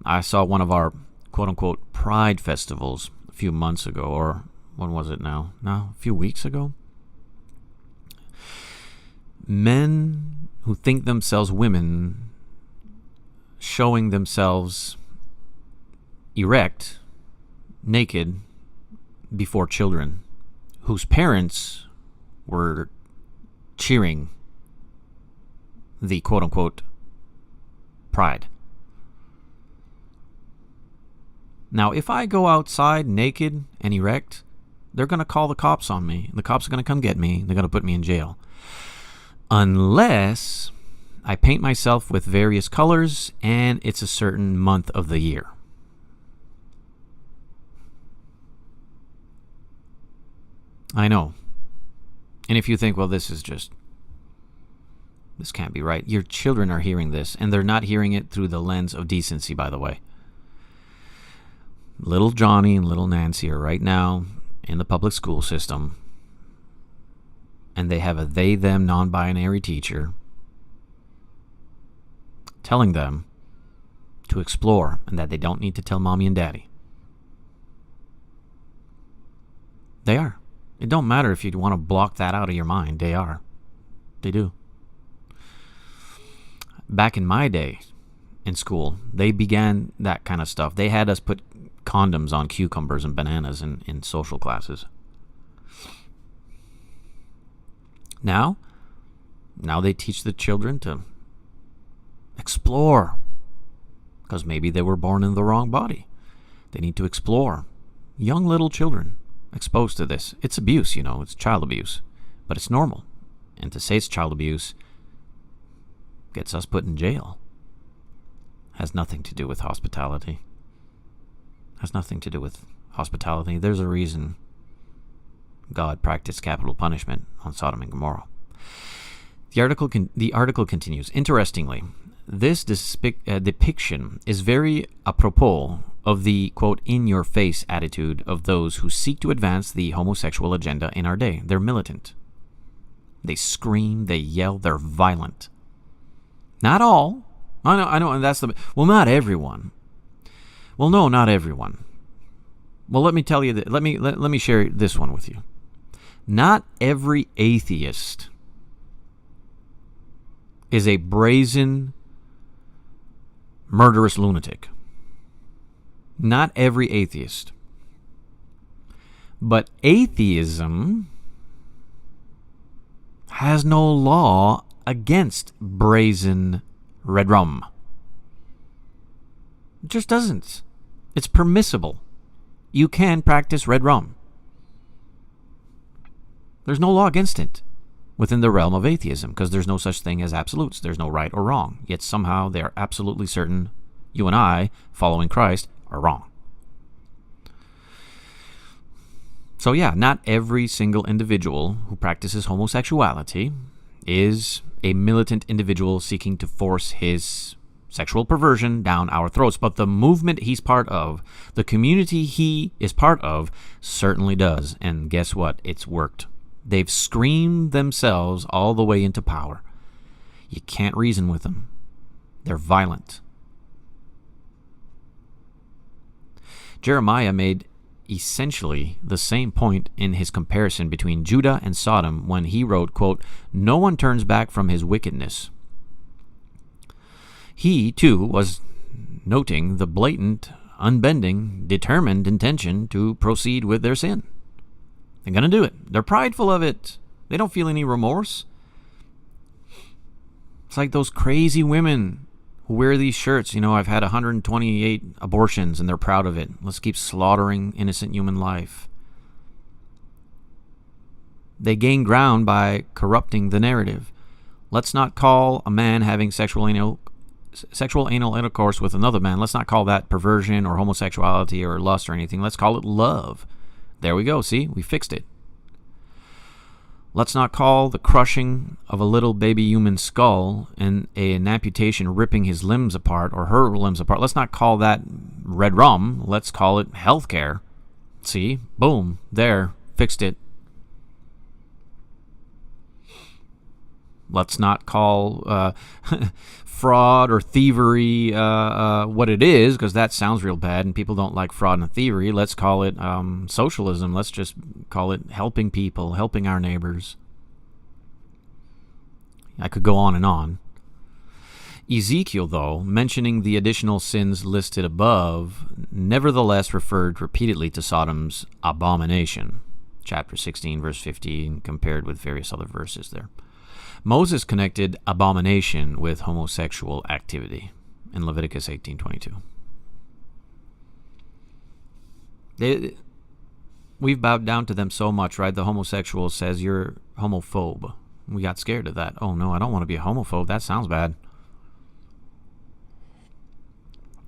I saw one of our quote-unquote pride festivals a few months ago, or when was it now? No, a few weeks ago. Men who think themselves women showing themselves erect, naked, before children, whose parents were cheering the quote-unquote pride. Now, if I go outside naked and erect, they're going to call the cops on me. The cops are going to come get me. They're going to put me in jail. Unless I paint myself with various colors and it's a certain month of the year. I know. And if you think, well, this can't be right. Your children are hearing this, and they're not hearing it through the lens of decency, by the way. Little Johnny and little Nancy are right now in the public school system, and they have a they-them non-binary teacher telling them to explore and that they don't need to tell mommy and daddy. They are. It don't matter if you want to block that out of your mind. They are. They do. Back in my day in school, they began that kind of stuff. They had us put condoms on cucumbers and bananas in social classes. Now they teach the children to explore, because maybe they were born in the wrong body. They need to explore. Young little children exposed to this. It's abuse, it's child abuse, but it's normal. And to say it's child abuse gets us put in jail. Has nothing to do with hospitality. Has nothing to do with hospitality. There's a reason God practiced capital punishment on Sodom and Gomorrah. The article continues. Interestingly, this depiction is very apropos of the, quote, in-your-face attitude of those who seek to advance the homosexual agenda in our day. They're militant. They scream, they yell, they're violent. Not all. I know, and that's well, not everyone. Well, no, not everyone. Well, let me tell you that. Let me share this one with you. Not every atheist is a brazen, murderous lunatic. Not every atheist. But atheism has no law against brazen red rum. It just doesn't. It's permissible. You can practice red rum. There's no law against it within the realm of atheism, because there's no such thing as absolutes. There's no right or wrong. Yet somehow they are absolutely certain you and I, following Christ, are wrong. So yeah, not every single individual who practices homosexuality is a militant individual seeking to force his sexual perversion down our throats. But the movement he's part of, the community he is part of, certainly does. And guess what? It's worked. They've screamed themselves all the way into power. You can't reason with them. They're violent. Jeremiah made essentially the same point in his comparison between Judah and Sodom when he wrote, quote, "No one turns back from his wickedness." He, too, was noting the blatant, unbending, determined intention to proceed with their sin. They're going to do it. They're prideful of it. They don't feel any remorse. It's like those crazy women who wear these shirts. You know, I've had 128 abortions, and they're proud of it. Let's keep slaughtering innocent human life. They gain ground by corrupting the narrative. Let's not call a man having sexual anal intercourse with another man. Let's not call that perversion or homosexuality or lust or anything. Let's call it love. There we go. See, we fixed it. Let's not call the crushing of a little baby human skull and an amputation ripping his limbs apart or her limbs apart. Let's not call that red rum. Let's call it healthcare. See, boom, there, fixed it. Let's not call fraud or thievery what it is, because that sounds real bad and people don't like fraud and thievery. Let's call it socialism. Let's just call it helping people, helping our neighbors. I could go on and on. Ezekiel, though, mentioning the additional sins listed above, nevertheless referred repeatedly to Sodom's abomination. Chapter 16, verse 15, compared with various other verses there. Moses connected abomination with homosexual activity in Leviticus 18:22. We've bowed down to them so much, right? The homosexual says, "You're homophobe." We got scared of that. Oh no, I don't want to be a homophobe. That sounds bad.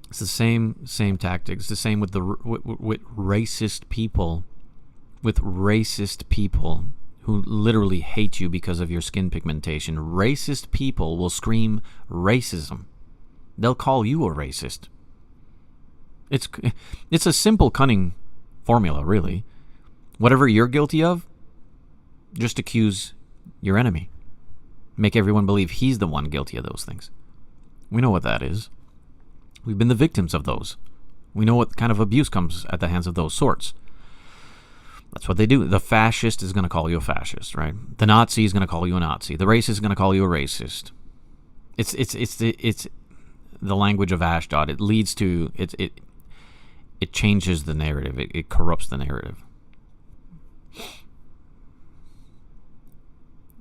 It's the same tactics. The same with with racist people. With racist people who literally hate you because of your skin pigmentation. Racist people will scream racism. They'll call you a racist. It's a simple, cunning formula, really. Whatever you're guilty of, just accuse your enemy. Make everyone believe he's the one guilty of those things. We know what that is. We've been the victims of those. We know what kind of abuse comes at the hands of those sorts. That's what they do. The fascist is going to call you a fascist, right? The Nazi is going to call you a Nazi. The racist is going to call you a racist. It's the language of Ashdod. It leads to it changes the narrative. It corrupts the narrative.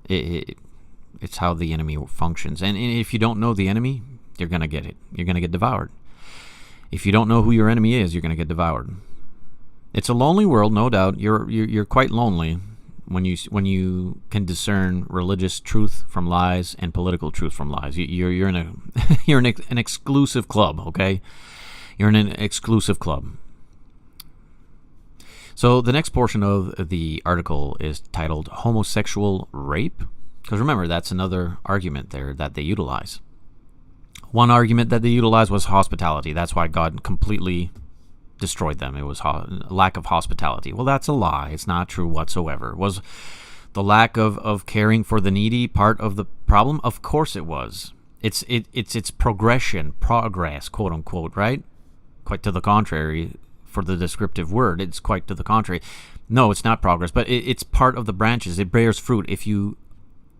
It's how the enemy functions. And if you don't know the enemy, you're going to get it. You're going to get devoured. If you don't know who your enemy is, you're going to get devoured. It's a lonely world, no doubt. You're quite lonely when you can discern religious truth from lies and political truth from lies. You're in an exclusive club, okay? You're in an exclusive club. So the next portion of the article is titled Homosexual Rape. Because remember, that's another argument there that they utilize. One argument that they utilized was hospitality. That's why God completely destroyed them. It was lack of hospitality. Well, that's a lie. It's not true whatsoever. Was the lack of caring for the needy part of the problem? Of course it was. It's progress, quote unquote, right? Quite to the contrary. For the descriptive word, it's quite to the contrary. No, it's not progress, but it's part of the branches. It bears fruit. If you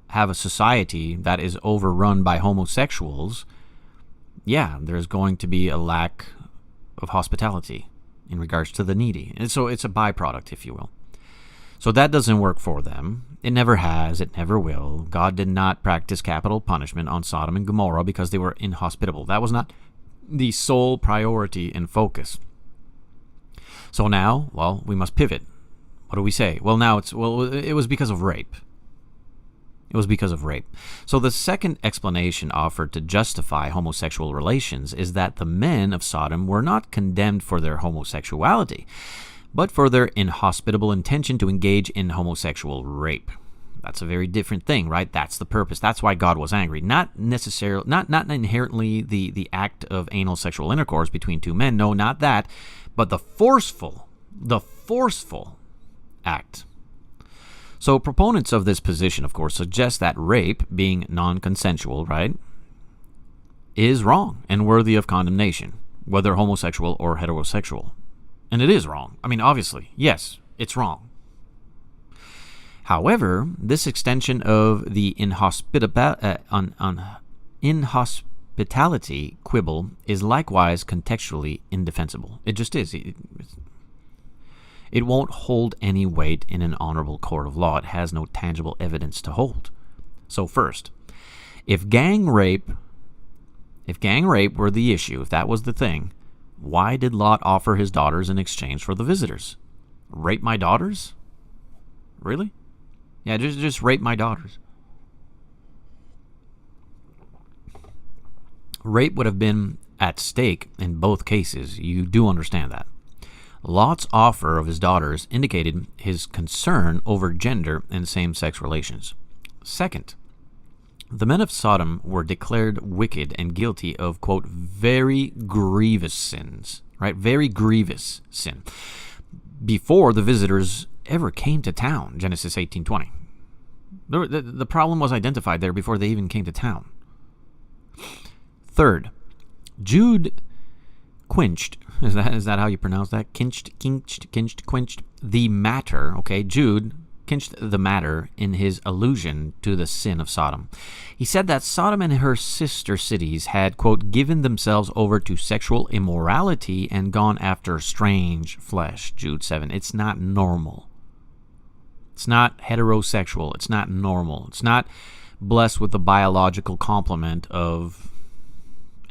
have a society that is overrun by homosexuals, yeah, there's going to be a lack of hospitality in regards to the needy. And so it's a byproduct, if you will. So that doesn't work for them. It never has. It never will. God did not practice capital punishment on Sodom and Gomorrah because they were inhospitable. That was not the sole priority and focus. So now, well, we must pivot. What do we say? Well, now it was because of rape. It was because of rape. So the second explanation offered to justify homosexual relations is that the men of Sodom were not condemned for their homosexuality, but for their inhospitable intention to engage in homosexual rape. That's a very different thing, right? That's the purpose. That's why God was angry. Not necessarily, not inherently the act of anal sexual intercourse between two men. No, not that, but the forceful act. So proponents of this position, of course, suggest that rape, being non-consensual, right, is wrong and worthy of condemnation, whether homosexual or heterosexual. And it is wrong. I mean, obviously, yes, it's wrong. However, this extension of the inhospitality quibble is likewise contextually indefensible. It just is. It won't hold any weight in an honorable court of law. It has no tangible evidence to hold. So first, if gang rape were the issue, if that was the thing, why did Lot offer his daughters in exchange for the visitors? Rape my daughters? Really? Yeah, just rape my daughters. Rape would have been at stake in both cases. You do understand that. Lot's offer of his daughters indicated his concern over gender and same-sex relations. Second, the men of Sodom were declared wicked and guilty of, quote, very grievous sins, right? Very grievous sin. Before the visitors ever came to town, Genesis 18:20. The problem was identified there before they even came to town. Third, Jude quenched, is that how you pronounce that? Quenched, the matter, okay? Jude quenched the matter in his allusion to the sin of Sodom. He said that Sodom and her sister cities had, quote, given themselves over to sexual immorality and gone after strange flesh, Jude 7. It's not normal. It's not heterosexual. It's not normal. It's not blessed with the biological complement of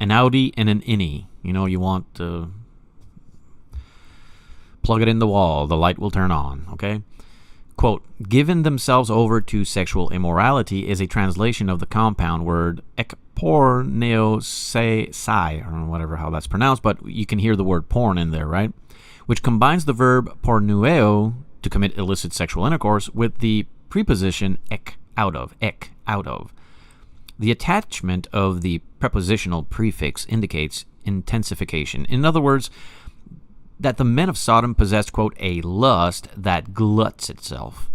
an outie and an innie. You know, you want to plug it in the wall, the light will turn on, okay? Quote, given themselves over to sexual immorality is a translation of the compound word ekporneosai, or whatever how that's pronounced, but you can hear the word porn in there, right? Which combines the verb pornueo, to commit illicit sexual intercourse, with the preposition ek, out of. The attachment of the prepositional prefix indicates intensification. In other words, that the men of Sodom possessed, quote, a lust that gluts itself.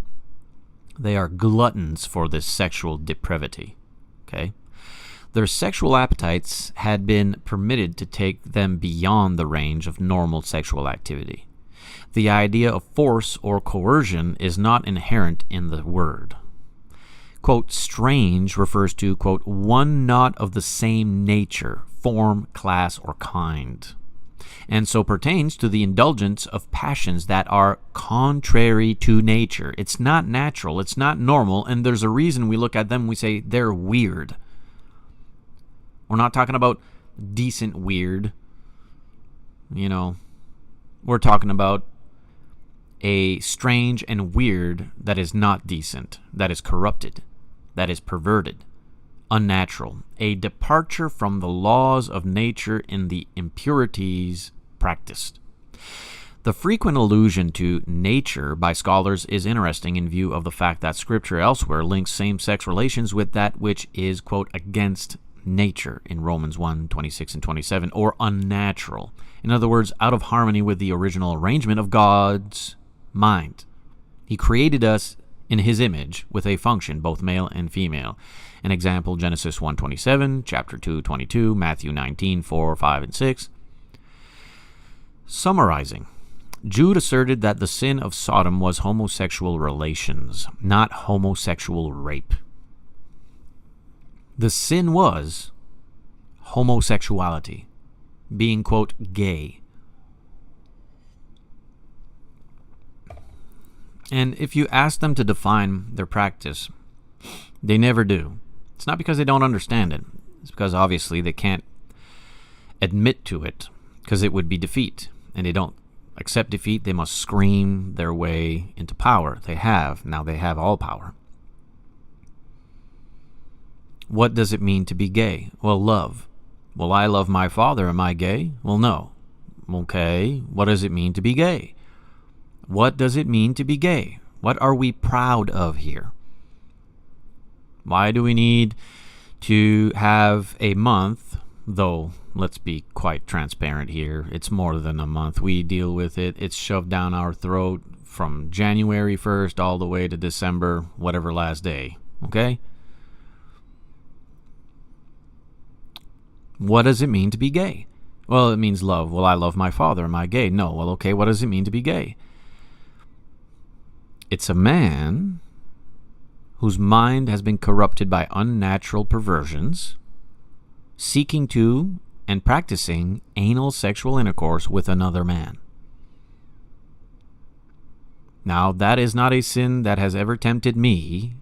They are gluttons for this sexual depravity, okay? Their sexual appetites had been permitted to take them beyond the range of normal sexual activity. The idea of force or coercion is not inherent in the word. Quote, strange refers to, quote, one not of the same nature, form, class, or kind, and so pertains to the indulgence of passions that are contrary to nature. It's not natural, it's not normal, and there's a reason we look at them, we say they're weird. We're not talking about decent weird, you know. We're talking about a strange and weird that is not decent, that is corrupted, that is perverted, unnatural, a departure from the laws of nature in the impurities practiced. The frequent allusion to nature by scholars is interesting in view of the fact that Scripture elsewhere links same-sex relations with that which is, quote, against nature in Romans 1:26 and 27, or unnatural. In other words, out of harmony with the original arrangement of God's mind. He created us in His image with a function, both male and female. An example, Genesis 1:27, chapter 2:22, Matthew 19:4, 5, and 6. Summarizing, Jude asserted that the sin of Sodom was homosexual relations, not homosexual rape. The sin was homosexuality, being, quote, gay. And if you ask them to define their practice, they never do. It's not because they don't understand it. It's because obviously they can't admit to it, because it would be defeat. And they don't accept defeat. They must scream their way into power. They have. Now they have all power. What does it mean to be gay? Well, love. Well, I love my father. Am I gay? Well, no. Okay. What does it mean to be gay? What does it mean to be gay? What are we proud of here? Why do we need to have a month, though let's be quite transparent here, it's more than a month. We deal with it. It's shoved down our throat from January 1st all the way to December, whatever last day, okay? What does it mean to be gay? Well, it means love. Well, I love my father. Am I gay? No. Well, okay, what does it mean to be gay? It's a man whose mind has been corrupted by unnatural perversions, seeking to and practicing anal sexual intercourse with another man. Now, that is not a sin that has ever tempted me.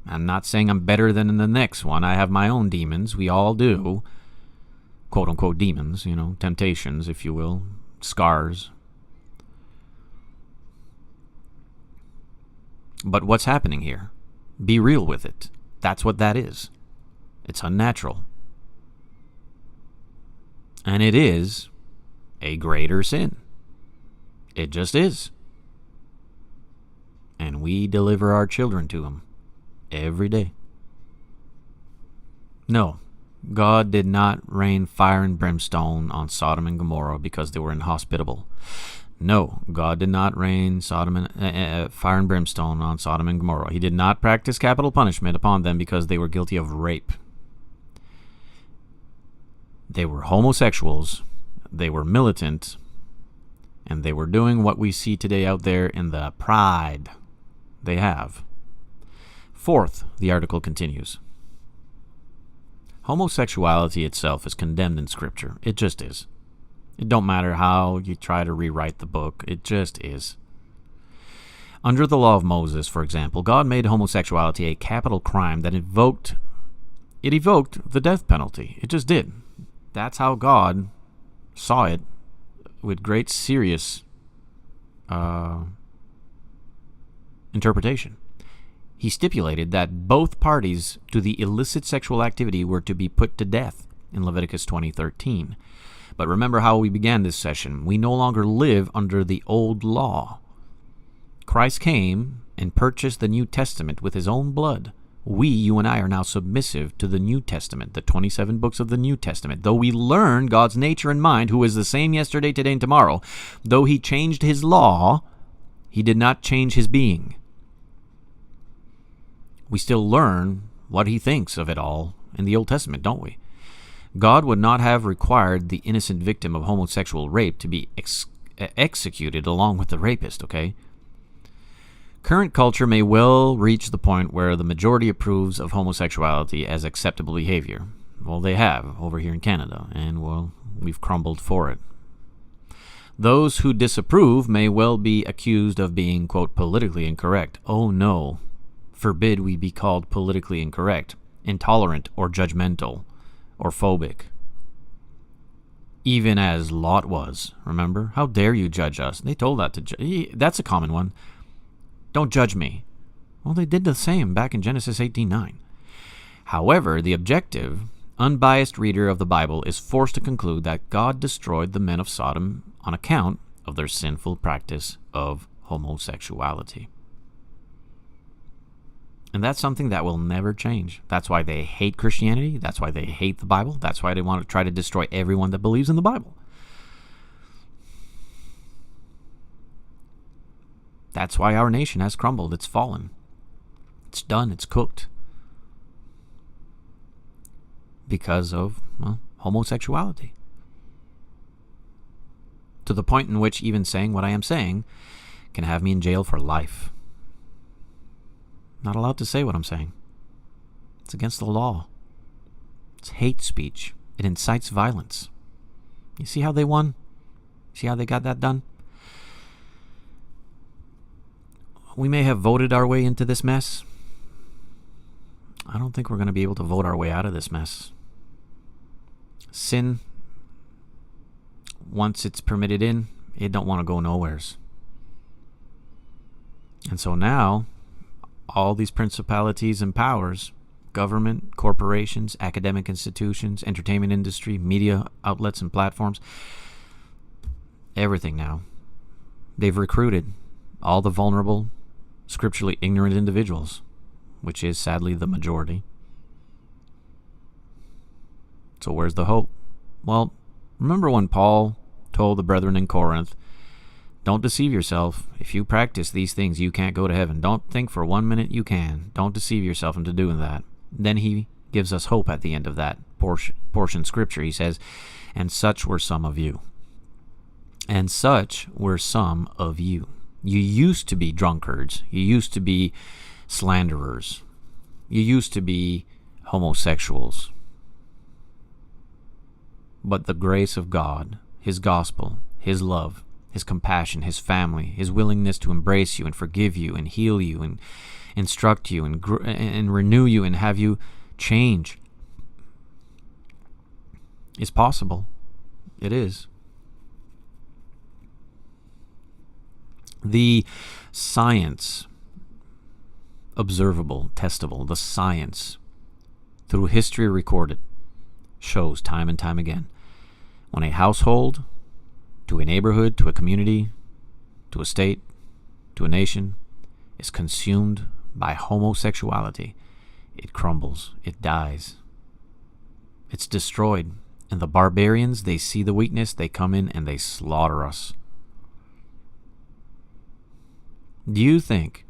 I'm not saying I'm better than the next one. I have my own demons. We all do. Quote-unquote demons, temptations, if you will, scars. But what's happening here? Be real with it. That's what that is. It's unnatural. And it is a greater sin. It just is. And we deliver our children to Him every day. No, God did not rain fire and brimstone on Sodom and Gomorrah because they were inhospitable. No, God did not rain fire and brimstone on Sodom and Gomorrah. He did not practice capital punishment upon them because they were guilty of rape. They were homosexuals, they were militant, and they were doing what we see today out there in the pride they have. Fourth, the article continues. Homosexuality itself is condemned in Scripture. It just is. It don't matter how you try to rewrite the book. It just is. Under the law of Moses, for example, God made homosexuality a capital crime that evoked the death penalty. It just did. That's how God saw it with great serious interpretation. He stipulated that both parties to the illicit sexual activity were to be put to death in Leviticus 20:13. But remember how we began this session. We no longer live under the old law. Christ came and purchased the New Testament with His own blood. You and I are now submissive to the New Testament, the 27 books of the New Testament. Though we learn God's nature and mind, who is the same yesterday, today, and tomorrow, though He changed His law, He did not change His being. We still learn what He thinks of it all in the Old Testament, don't we? God would not have required the innocent victim of homosexual rape to be executed along with the rapist, okay? Current culture may well reach the point where the majority approves of homosexuality as acceptable behavior. Well, they have over here in Canada, and, well, we've crumbled for it. Those who disapprove may well be accused of being, quote, politically incorrect. Oh, no. Forbid we be called politically incorrect, intolerant, or judgmental, or phobic. Even as Lot was, remember? How dare you judge us? They told that to that's a common one. Don't judge me. Well, they did the same back in Genesis 18:9. However, the objective, unbiased reader of the Bible is forced to conclude that God destroyed the men of Sodom on account of their sinful practice of homosexuality. And that's something that will never change. That's why they hate Christianity. That's why they hate the Bible. That's why they want to try to destroy everyone that believes in the Bible. That's why our nation has crumbled. It's fallen. It's done. It's cooked. Because of, homosexuality. To the point in which even saying what I am saying can have me in jail for life. Not allowed to say what I'm saying. It's against the law. It's hate speech. It incites violence. You see how they won? See how they got that done? We may have voted our way into this mess. I don't think we're going to be able to vote our way out of this mess. Sin, once it's permitted in, it don't want to go nowheres. And so now, all these principalities and powers, government, corporations, academic institutions, entertainment industry, media outlets and platforms, everything now, they've recruited all the vulnerable, scripturally ignorant individuals, which is sadly the majority. So where's the hope? Well, remember when Paul told the brethren in Corinth, don't deceive yourself. If you practice these things, you can't go to heaven. Don't think for 1 minute you can. Don't deceive yourself into doing that. Then he gives us hope at the end of that portion scripture. He says, and such were some of you. And such were some of you. You used to be drunkards. You used to be slanderers. You used to be homosexuals. But the grace of God, His gospel, His love, His compassion, His family, His willingness to embrace you and forgive you and heal you and instruct you and renew you and have you change is possible. It is. The science, observable, testable, the science, through history recorded, shows time and time again, when a household, to a neighborhood, to a community, to a state, to a nation, is consumed by homosexuality, it crumbles, it dies, it's destroyed. And the barbarians, they see the weakness, they come in and they slaughter us. Do you think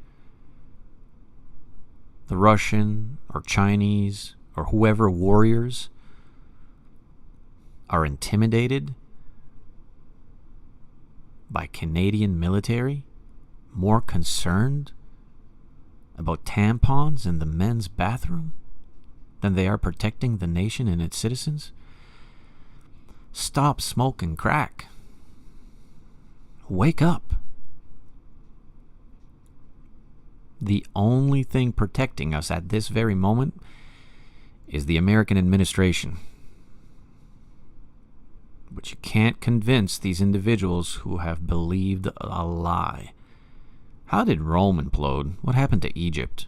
the Russian or Chinese or whoever warriors are intimidated by Canadian military, more concerned about tampons in the men's bathroom than they are protecting the nation and its citizens? Stop smoking crack. Wake up. The only thing protecting us at this very moment is the American administration. But you can't convince these individuals who have believed a lie. How did Rome implode? What happened to Egypt?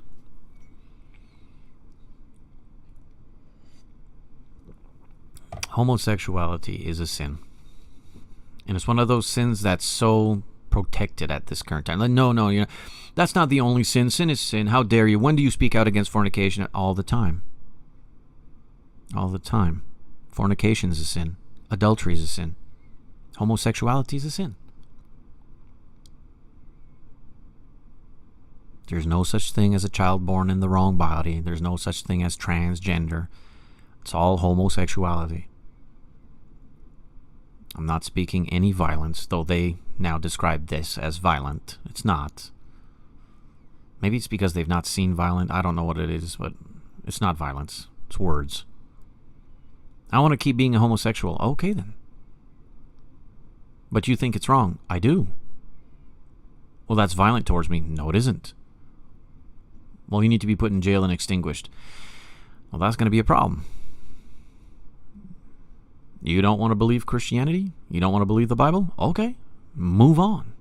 Homosexuality is a sin. And it's one of those sins that's so protected at this current time. Like, no, that's not the only sin. Sin is sin. How dare you? When do you speak out against fornication? All the time. All the time. Fornication is a sin. Adultery is a sin. Homosexuality is a sin. There's no such thing as a child born in the wrong body. There's no such thing as transgender. It's all homosexuality. I'm not speaking any violence, though they now describe this as violent. It's not. Maybe it's because they've not seen violent. I don't know what it is, but it's not violence. It's words. I want to keep being a homosexual. Okay, then. But you think it's wrong. I do. Well, that's violent towards me. No, it isn't. Well, you need to be put in jail and extinguished. Well, that's going to be a problem. You don't want to believe Christianity? You don't want to believe the Bible? Okay, move on.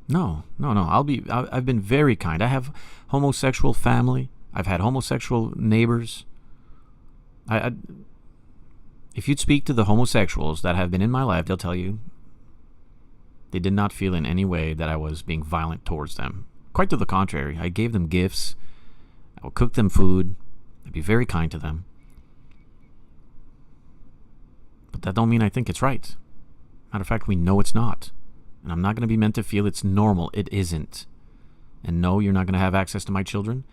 No. I've been very kind. I have homosexual family. I've had homosexual neighbors. It If you'd speak to the homosexuals that have been in my life, they'll tell you they did not feel in any way that I was being violent towards them. Quite to the contrary. I gave them gifts. I would cook them food. I'd be very kind to them. But that don't mean I think it's right. Matter of fact, we know it's not. And I'm not going to be meant to feel it's normal. It isn't. And no, you're not going to have access to my children.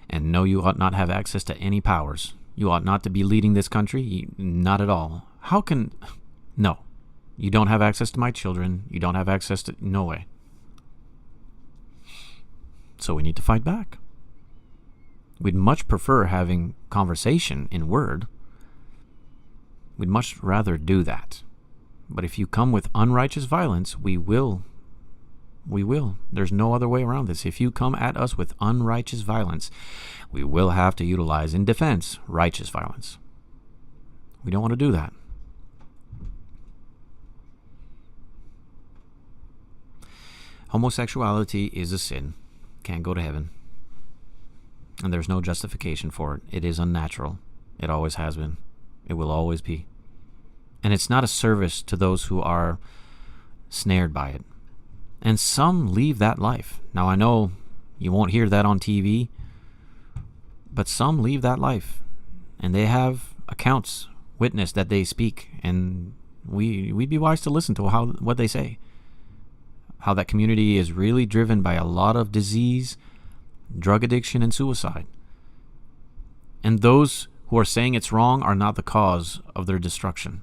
And no, you ought not have access to any powers. You ought not to be leading this country. Not at all. How can... No. You don't have access to my children. You don't have access to... No way. So we need to fight back. We'd much prefer having conversation in word. We'd much rather do that. But if you come with unrighteous violence, we will. We will. There's no other way around this. If you come at us with unrighteous violence, we will have to utilize in defense righteous violence. We don't want to do that. Homosexuality is a sin. Can't go to heaven. And there's no justification for it. It is unnatural. It always has been. It will always be. And it's not a service to those who are snared by it. And some leave that life. Now, I know you won't hear that on TV, but some leave that life. And they have accounts, witness that they speak. And we'd be wise to listen to what they say. How that community is really driven by a lot of disease, drug addiction, and suicide. And those who are saying it's wrong are not the cause of their destruction.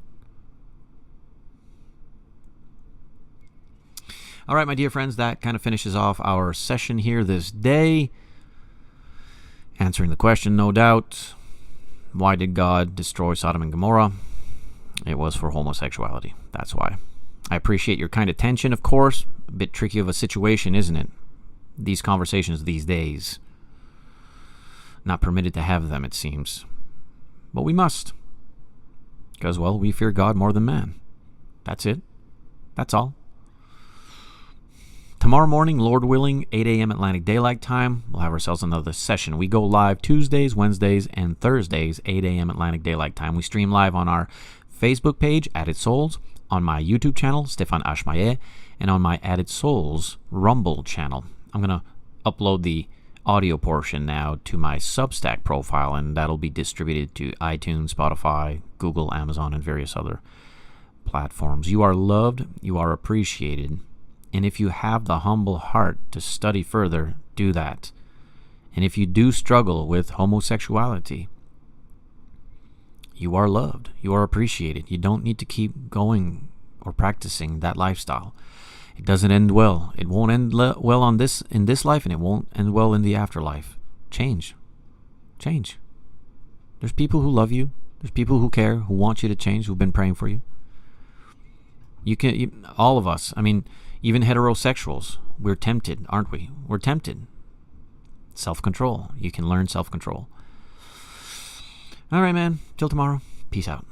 All right, my dear friends, that kind of finishes off our session here this day. Answering the question, no doubt, why did God destroy Sodom and Gomorrah? It was for homosexuality. That's why. I appreciate your kind attention, of course. A bit tricky of a situation, isn't it? These conversations these days. Not permitted to have them, it seems. But we must. Because, well, we fear God more than man. That's it. That's all. Tomorrow morning, Lord willing, 8 a.m. Atlantic Daylight Time, we'll have ourselves another session. We go live Tuesdays, Wednesdays, and Thursdays, 8 a.m. Atlantic Daylight Time. We stream live on our Facebook page, Added Souls, on my YouTube channel, Stefan Ashmaye, and on my Added Souls Rumble channel. I'm going to upload the audio portion now to my Substack profile, and that'll be distributed to iTunes, Spotify, Google, Amazon, and various other platforms. You are loved. You are appreciated. And if you have the humble heart to study further, do that. And if you do struggle with homosexuality, you are loved. You are appreciated. You don't need to keep going or practicing that lifestyle. It doesn't end well. It won't end well in this life, and it won't end well in the afterlife. Change. Change. There's people who love you. There's people who care, who want you to change, who've been praying for you. All of us, even heterosexuals, we're tempted, aren't we? We're tempted. Self-control. You can learn self-control. All right, man. Till tomorrow. Peace out.